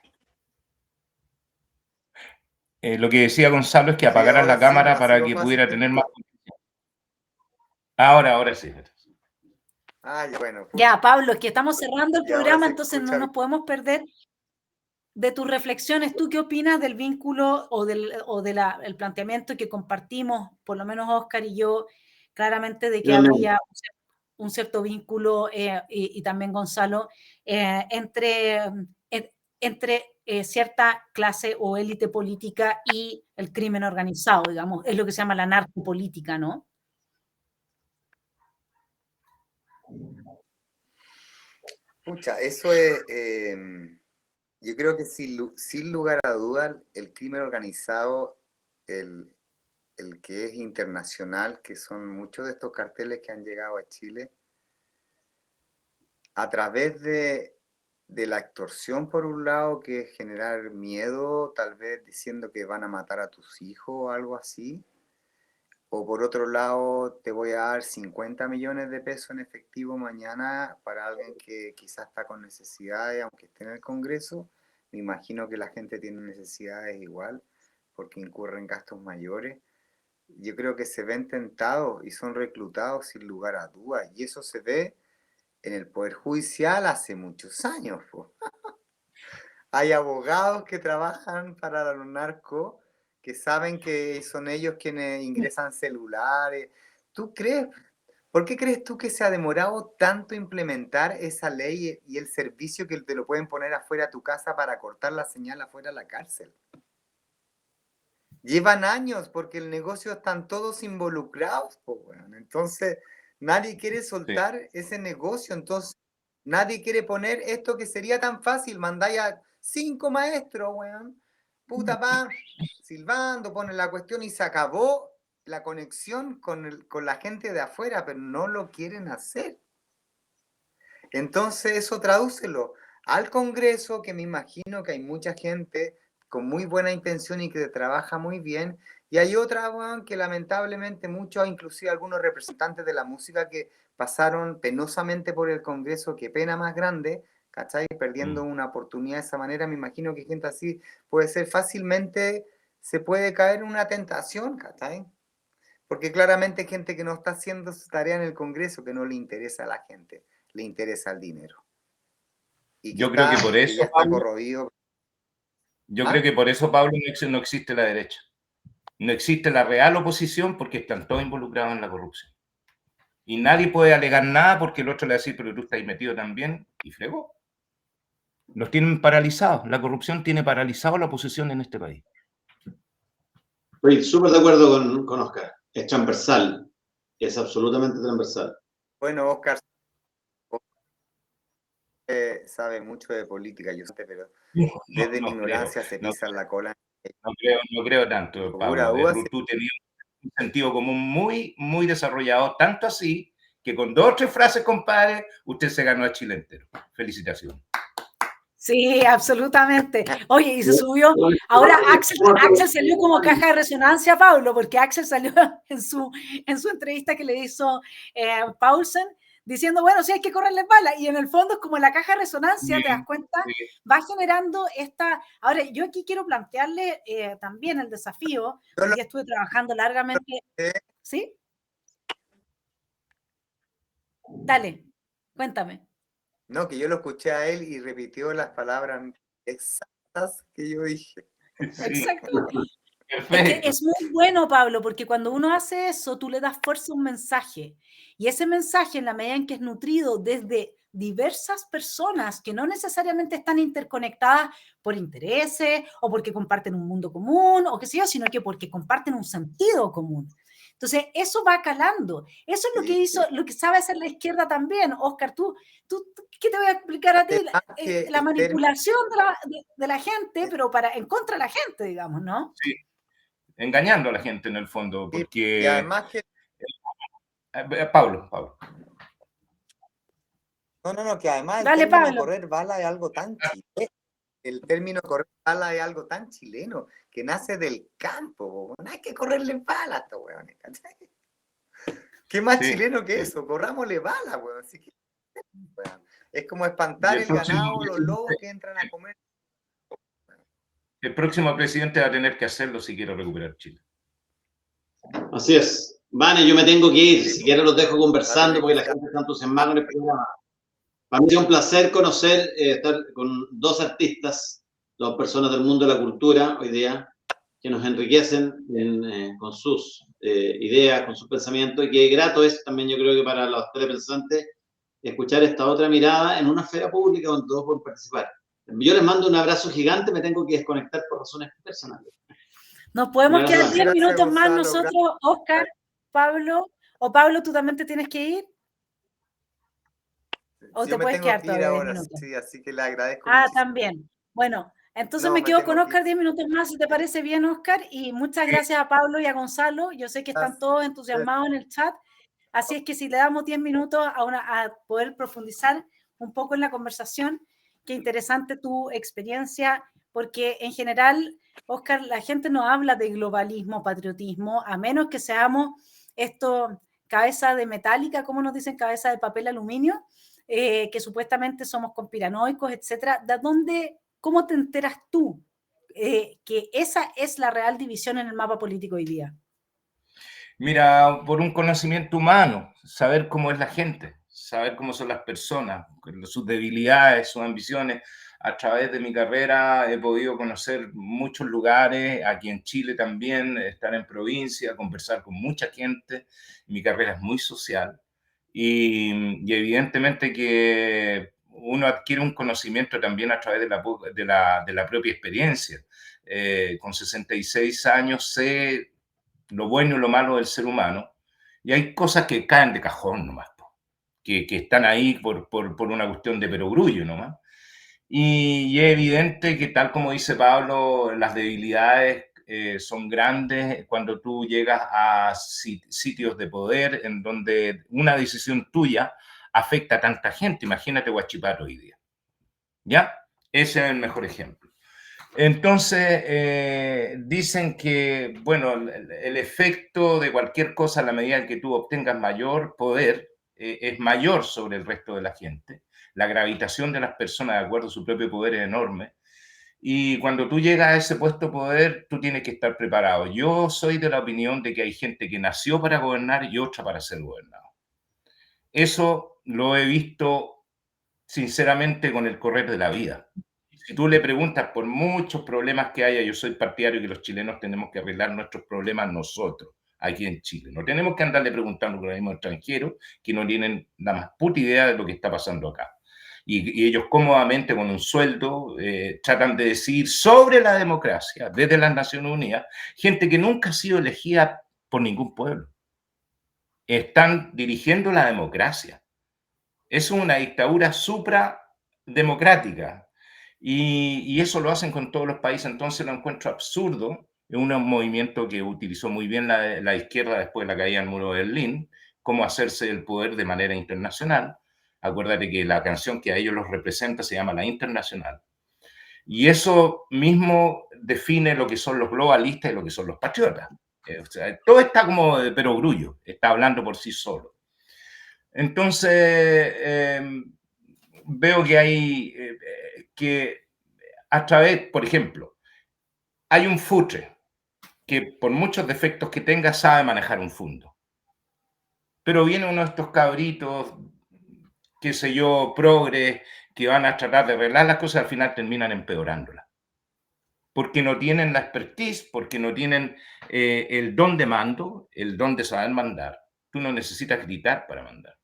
Lo que decía Gonzalo es que apagaras la cámara para que pudiera tener más... Ahora sí. Bueno. Ya, Pablo, es que estamos cerrando el programa, entonces no nos podemos perder de tus reflexiones. ¿Tú qué opinas del vínculo o del planteamiento que compartimos, por lo menos Óscar y yo, claramente de que habría un cierto vínculo, y también Gonzalo, entre cierta clase o élite política y el crimen organizado, digamos, es lo que se llama la narcopolítica, ¿no? Pucha, eso es, yo creo que sin lugar a dudas, el crimen organizado, el que es internacional, que son muchos de estos carteles que han llegado a Chile, a través de la extorsión por un lado, que es generar miedo, tal vez diciendo que van a matar a tus hijos o algo así, o por otro lado te voy a dar 50 millones de pesos en efectivo mañana para alguien que quizás está con necesidades, aunque esté en el Congreso. Me imagino que la gente tiene necesidades igual, porque incurren gastos mayores. Yo creo que se ven tentados y son reclutados sin lugar a dudas, y eso se ve en el Poder Judicial hace muchos años. Hay abogados que trabajan para los narcos, que saben que son ellos quienes ingresan celulares. ¿Tú crees? ¿Por qué crees tú que se ha demorado tanto implementar esa ley y el servicio que te lo pueden poner afuera de tu casa para cortar la señal afuera de la cárcel? Llevan años porque el negocio están todos involucrados, bueno. Entonces nadie quiere soltar ese negocio, entonces nadie quiere poner esto que sería tan fácil, mandáis a 5 maestros, weón, puta pa, silbando, ponen la cuestión y se acabó la conexión con la gente de afuera, pero no lo quieren hacer. Entonces eso tradúcelo al Congreso, que me imagino que hay mucha gente con muy buena intención y que trabaja muy bien, y hay otra, bueno, que lamentablemente muchos, inclusive algunos representantes de la música, que pasaron penosamente por el Congreso, qué pena más grande, ¿cachai? Perdiendo una oportunidad de esa manera. Me imagino que gente así puede ser fácilmente, se puede caer en una tentación, ¿cachai? Porque claramente hay gente que no está haciendo su tarea en el Congreso, que no le interesa a la gente, le interesa el dinero. Y yo creo que por eso, ya está corroído. Yo creo que por eso, Pablo, no existe la derecha. No existe la real oposición porque están todos involucrados en la corrupción. Y nadie puede alegar nada porque el otro le va a decir, pero tú estás metido también, y fregó. Los tienen paralizados. La corrupción tiene paralizado la oposición en este país. Estoy súper de acuerdo con Óscar. Es transversal. Es absolutamente transversal. Bueno, Óscar sabe mucho de política, yo sé, pero desde mi ignorancia se pisan la cola. No creo tanto, Pablo. Tú tenías un sentido común muy, muy desarrollado, tanto así que con 2 o 3 frases, compadre, usted se ganó a Chile entero. Felicitaciones. Sí, absolutamente. Oye, y se subió. Ahora Axel salió como caja de resonancia, Pablo, porque Axel salió en su entrevista que le hizo Paulsen, diciendo, bueno, sí hay que correrles bala. Y en el fondo es como la caja de resonancia, ¿te das cuenta? Va generando esta... Ahora, yo aquí quiero plantearle también el desafío, porque estuve trabajando largamente. ¿Sí? Dale, Cuéntame. No, que yo lo escuché a él y repitió las palabras exactas que yo dije. Sí, Exacto. Es que perfecto. es muy bueno, Pablo, porque cuando uno hace eso, tú le das fuerza a un mensaje. Y ese mensaje, en la medida en que es nutrido desde diversas personas que no necesariamente están interconectadas por intereses o porque comparten un mundo común o qué sé yo, sino que porque comparten un sentido común. Entonces, eso va calando. Eso es lo que hizo, lo que sabe hacer la izquierda también. Oscar, ¿qué te voy a explicar a ti? Además que La el manipulación de la gente, pero en contra de la gente, digamos, ¿no? Sí, engañando a la gente en el fondo, y porque... además que Pablo. no, que además el Dale, término Pablo. correr bala es algo tan chileno. El término correr bala es algo tan chileno que nace del campo. No hay que correrle bala a estos weones, ¿cachai? ¿Qué más Sí, chileno que sí. eso? Corrámosle bala, weón. Así que, weón. Es como Y espantar el el próximo ganado, los lobos presidente, que entran a comer. el próximo presidente va a tener que hacerlo si quiere recuperar Chile. Así es. Vane, yo me tengo que ir. Sí, Si quieren los dejo va a conversando tener porque que la ser. gente está entusiasmada con el programa. Para mí es un placer conocer, estar con dos artistas, dos personas del mundo de la cultura hoy día, que nos enriquecen con sus ideas, con sus pensamientos, y qué grato es también, yo creo que para los telepensantes, escuchar esta otra mirada en una esfera pública donde todos pueden participar. Yo les mando un abrazo gigante, me tengo que desconectar por razones personales. Nos podemos quedar 10 Gracias, minutos más Gonzalo, nosotros, Oscar, Pablo. O Pablo, ¿tú también te tienes que ir? ¿O Yo te me puedes tengo quedar que ir todavía 10 ahora, minutos? sí, así que le agradezco Ah, muchísimo. también. Bueno, entonces No, me me quedo con tengo que Oscar ir. 10 minutos más, si te parece bien, Oscar. Y muchas gracias a Pablo y a Gonzalo. Yo sé que están todos entusiasmados en el chat. Así es que si le damos 10 minutos a poder profundizar un poco en la conversación, qué interesante tu experiencia, porque en general, Oscar, la gente no habla de globalismo, patriotismo, a menos que seamos esto cabeza de metálica, como nos dicen, cabeza de papel aluminio, que supuestamente somos conspiranoicos, etcétera. ¿De dónde, cómo te enteras tú que esa es la real división en el mapa político hoy día? Mira, por un conocimiento humano, saber cómo es la gente, saber cómo son las personas, sus debilidades, sus ambiciones. A través de mi carrera he podido conocer muchos lugares, aquí en Chile también, estar en provincia, conversar con mucha gente. Mi carrera es muy social y evidentemente que uno adquiere un conocimiento también a través de la propia experiencia. Con 66 años sé lo bueno y lo malo del ser humano, y hay cosas que caen de cajón nomás, que están ahí por una cuestión de perogrullo nomás. Y es evidente que, tal como dice Pablo, las debilidades son grandes cuando tú llegas a sitios de poder en donde una decisión tuya afecta a tanta gente. Imagínate Huachipato hoy día. ¿Ya? Ese es el mejor ejemplo. Entonces, dicen que, bueno, el efecto de cualquier cosa a la medida en que tú obtengas mayor poder es mayor sobre el resto de la gente. La gravitación de las personas de acuerdo a su propio poder es enorme. Y cuando tú llegas a ese puesto de poder, tú tienes que estar preparado. Yo soy de la opinión de que hay gente que nació para gobernar y otra para ser gobernado. Eso lo he visto sinceramente con el correr de la vida. Si tú le preguntas por muchos problemas que haya, yo soy partidario que los chilenos tenemos que arreglar nuestros problemas nosotros, aquí en Chile. No tenemos que andarle preguntando a los mismos extranjeros que no tienen la más puta idea de lo que está pasando acá. Y ellos cómodamente con un sueldo tratan de decir sobre la democracia desde las Naciones Unidas, gente que nunca ha sido elegida por ningún pueblo. Están dirigiendo la democracia. Es una dictadura suprademocrática. Y eso lo hacen con todos los países, entonces lo encuentro absurdo. Es un movimiento que utilizó muy bien la izquierda después de la caída del muro de Berlín, cómo hacerse el poder de manera internacional. Acuérdate que la canción que a ellos los representa se llama La Internacional. Y eso mismo define lo que son los globalistas y lo que son los patriotas. O sea, todo está como de perogrullo, está hablando por sí solo. Entonces, veo que hay que a través, por ejemplo, hay un futre que por muchos defectos que tenga sabe manejar un fondo. Pero viene uno de estos cabritos qué sé yo, progres, que van a tratar de arreglar las cosas, al final terminan empeorándolas. Porque no tienen la expertise, porque no tienen el don de mando, el don de saber mandar. Tú no necesitas gritar para mandar.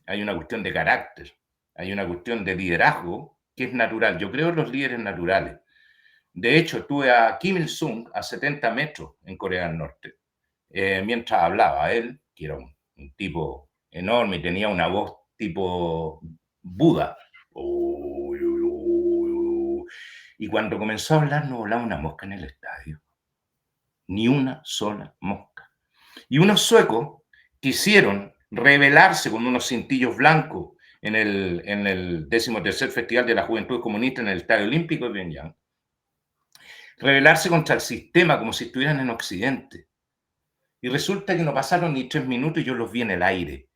Hay una cuestión de carácter, hay una cuestión de liderazgo que es natural. Yo creo en los líderes naturales. De hecho, tuve a Kim Il-sung a 70 metros en Corea del Norte, mientras hablaba él, que era un tipo enorme y tenía una voz tipo Buda. Y cuando comenzó a hablar, no volaba una mosca en el estadio. Ni una sola mosca. Y unos suecos quisieron rebelarse con unos cintillos blancos en el 13º Festival de la Juventud Comunista en el Estadio Olímpico de Pyongyang. Rebelarse contra el sistema como si estuvieran en Occidente. Y resulta que no pasaron ni 3 minutos y yo los vi en el aire.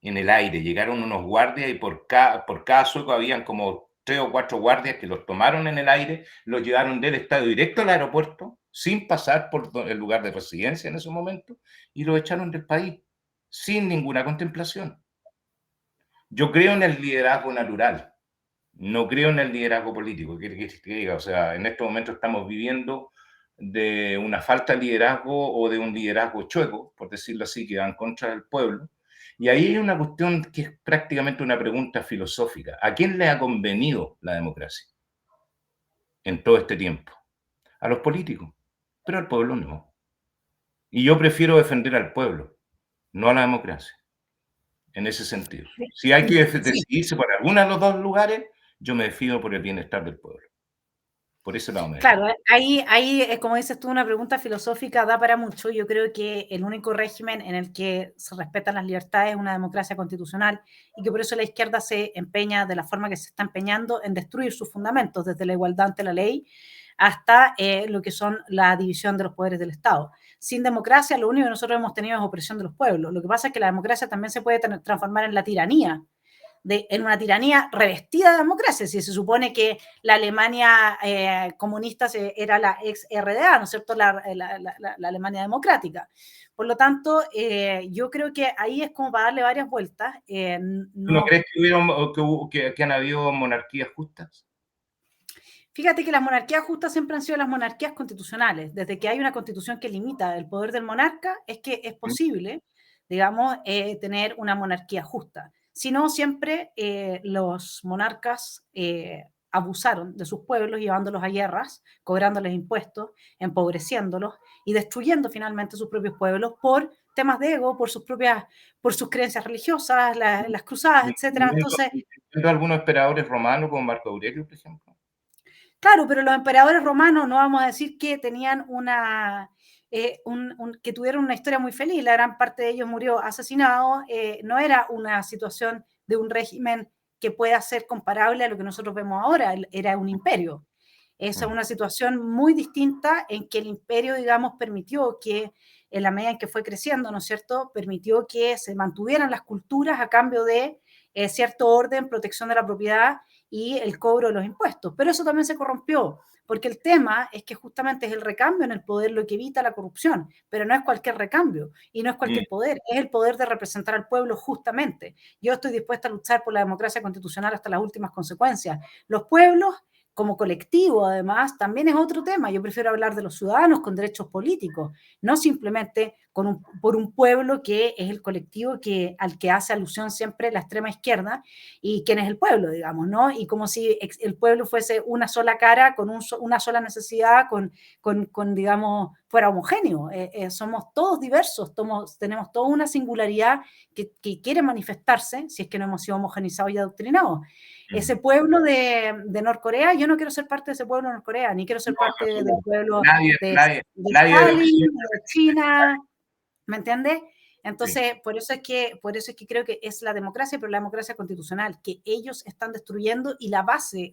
En el aire. Llegaron unos guardias y por cada sueco habían como 3 o 4 guardias que los tomaron en el aire, los llevaron del estadio directo al aeropuerto, sin pasar por el lugar de residencia en ese momento, y los echaron del país, sin ninguna contemplación. Yo creo en el liderazgo natural, no creo en el liderazgo político. Que diga, o sea, en estos momentos estamos viviendo de una falta de liderazgo o de un liderazgo chueco, por decirlo así, que va en contra del pueblo. Y ahí hay una cuestión que es prácticamente una pregunta filosófica. ¿A quién le ha convenido la democracia en todo este tiempo? A los políticos, pero al pueblo no. Y yo prefiero defender al pueblo, no a la democracia, en ese sentido. Si hay que decidirse por alguno de los dos lugares, yo me decido por el bienestar del pueblo. Por ese lado. Claro, ahí como dices tú, una pregunta filosófica da para mucho. Yo creo que el único régimen en el que se respetan las libertades es una democracia constitucional y que por eso la izquierda se empeña de la forma que se está empeñando en destruir sus fundamentos, desde la igualdad ante la ley hasta lo que son la división de los poderes del Estado. Sin democracia, lo único que nosotros hemos tenido es opresión de los pueblos. Lo que pasa es que la democracia también se puede transformar en la tiranía, en una tiranía revestida de democracia. Si se supone que la Alemania comunista era la ex RDA, ¿no es cierto? La Alemania democrática. Por lo tanto, yo creo que ahí es como para darle varias vueltas. ¿No crees que han habido monarquías justas? Fíjate que las monarquías justas siempre han sido las monarquías constitucionales. Desde que hay una constitución que limita el poder del monarca, es que es posible, digamos, tener una monarquía justa. Si no, siempre los monarcas abusaron de sus pueblos, llevándolos a guerras, cobrándoles impuestos, empobreciéndolos y destruyendo finalmente sus propios pueblos por temas de ego, por sus creencias religiosas, las cruzadas, etc. Entonces, algunos emperadores romanos como Marco Aurelio, por ejemplo. Claro, pero los emperadores romanos no vamos a decir que tenían que tuvieron una historia muy feliz. La gran parte de ellos murió asesinado. No era una situación de un régimen que pueda ser comparable a lo que nosotros vemos ahora. Era un imperio. Esa es una situación muy distinta en que el imperio, digamos, permitió que, en la medida en que fue creciendo, ¿no es cierto?, permitió que se mantuvieran las culturas a cambio de cierto orden, protección de la propiedad y el cobro de los impuestos. Pero eso también se corrompió, porque el tema es que justamente es el recambio en el poder lo que evita la corrupción, pero no es cualquier recambio y no es cualquier poder, es el poder de representar al pueblo justamente. Yo estoy dispuesta a luchar por la democracia constitucional hasta las últimas consecuencias. Los pueblos, como colectivo, además, también es otro tema. Yo prefiero hablar de los ciudadanos con derechos políticos, no simplemente por un pueblo que es el colectivo al que hace alusión siempre la extrema izquierda y quién es el pueblo, digamos, ¿no? Y como si el pueblo fuese una sola cara, con una sola necesidad, digamos, fuera homogéneo. Somos todos diversos, tenemos toda una singularidad que quiere manifestarse, si es que no hemos sido homogenizados y adoctrinados. Ese pueblo de Norcorea, yo no quiero ser parte de ese pueblo de Norcorea, ni quiero ser parte del pueblo de China, ¿me entiendes? Entonces, sí. por eso es que creo que es la democracia, pero la democracia constitucional, que ellos están destruyendo, y la base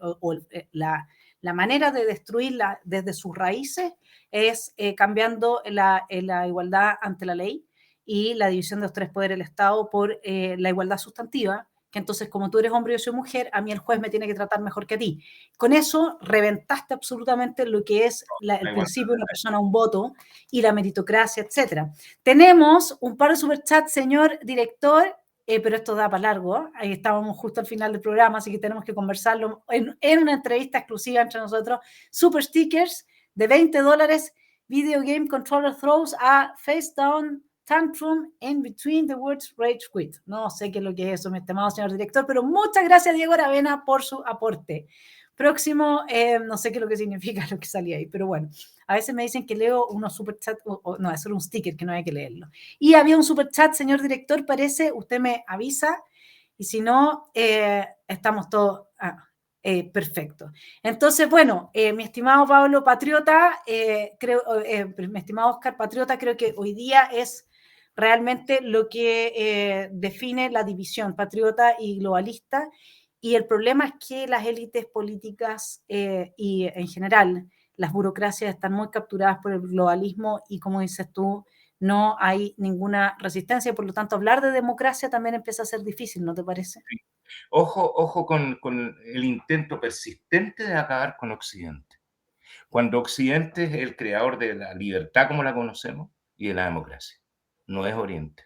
la manera de destruirla desde sus raíces es cambiando la igualdad ante la ley y la división de los 3 poderes del Estado por la igualdad sustantiva, que entonces, como tú eres hombre y yo soy mujer, a mí el juez me tiene que tratar mejor que a ti. Con eso reventaste absolutamente lo que es el principio de una persona, un voto, y la meritocracia, etc. Tenemos un par de superchats, señor director. pero esto da para largo. Ahí estábamos justo al final del programa, así que tenemos que conversarlo en una entrevista exclusiva entre nosotros. Super stickers de $20, video game controller throws a face down tantrum in between the words rage quit. No sé qué es lo que es eso, mi estimado señor director, pero muchas gracias, Diego Aravena, por su aporte. Próximo, no sé qué es lo que significa lo que salía ahí, pero bueno, a veces me dicen que leo unos superchats, no, es solo un sticker que no hay que leerlo. Y había un superchat, señor director, parece, usted me avisa, y si no, estamos todos... perfecto. Entonces, bueno, mi estimado Pablo Patriota, mi estimado Oscar Patriota, creo que hoy día es realmente lo que define la división patriota y globalista, y el problema es que las élites políticas y en general las burocracias están muy capturadas por el globalismo y, como dices tú, no hay ninguna resistencia, por lo tanto hablar de democracia también empieza a ser difícil, ¿no te parece? Sí. Ojo con el intento persistente de acabar con Occidente, cuando Occidente es el creador de la libertad como la conocemos y de la democracia, no es Oriente.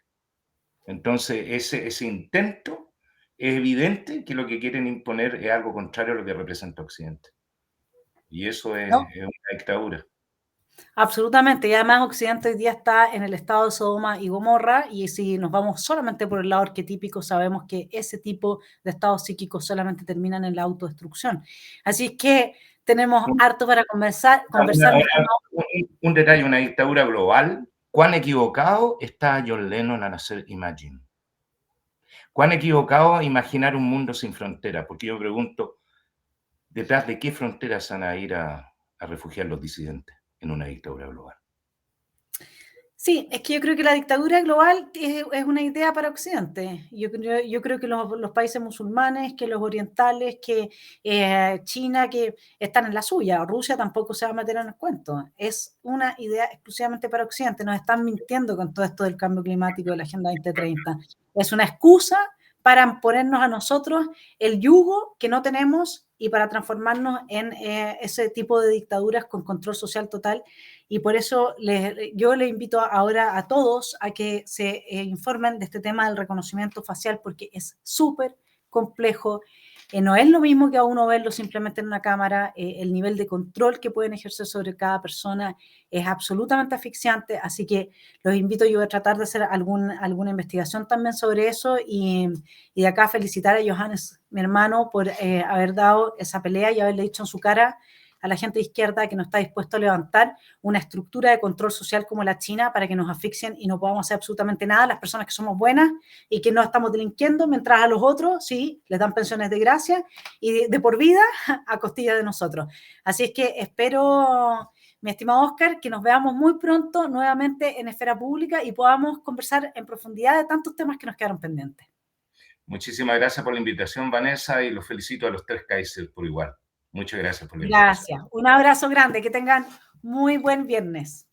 Entonces, ese intento es evidente que lo que quieren imponer es algo contrario a lo que representa Occidente. Y eso es ¿No? una dictadura. Absolutamente, y además Occidente hoy día está en el estado de Sodoma y Gomorra, y si nos vamos solamente por el lado arquetípico, sabemos que ese tipo de estados psíquicos solamente terminan en la autodestrucción. Así es que tenemos harto para conversar. Un detalle, una dictadura global. ¿Cuán equivocado está John Lennon al hacer Imagine? ¿Cuán equivocado imaginar un mundo sin frontera? Porque yo me pregunto, ¿detrás de qué fronteras van a ir a refugiar los disidentes en una dictadura global? Sí, es que yo creo que la dictadura global es una idea para Occidente. Yo creo que los países musulmanes, que los orientales, que China, que están en la suya. Rusia tampoco se va a meter en el cuento. Es una idea exclusivamente para Occidente. Nos están mintiendo con todo esto del cambio climático de la Agenda 2030. Es una excusa para ponernos a nosotros el yugo que no tenemos y para transformarnos en ese tipo de dictaduras con control social total. Y por eso yo les invito ahora a todos a que se informen de este tema del reconocimiento facial, porque es súper complejo. No es lo mismo que a uno verlo simplemente en una cámara. El nivel de control que pueden ejercer sobre cada persona es absolutamente asfixiante, así que los invito yo a tratar de hacer alguna investigación también sobre eso, y de acá felicitar a Johannes, mi hermano, por haber dado esa pelea y haberle dicho en su cara a la gente de izquierda que no está dispuesto a levantar una estructura de control social como la China para que nos asfixien y no podamos hacer absolutamente nada las personas que somos buenas y que no estamos delinquiendo, mientras a los otros sí les dan pensiones de gracia y de por vida a costilla de nosotros. Así es que espero, mi estimado Oscar, que nos veamos muy pronto nuevamente en Esfera Pública y podamos conversar en profundidad de tantos temas que nos quedaron pendientes. Muchísimas gracias por la invitación, Vanessa, y los felicito a los tres Kaiser por igual. Muchas gracias por la invitación. Gracias. Un abrazo grande. Que tengan muy buen viernes.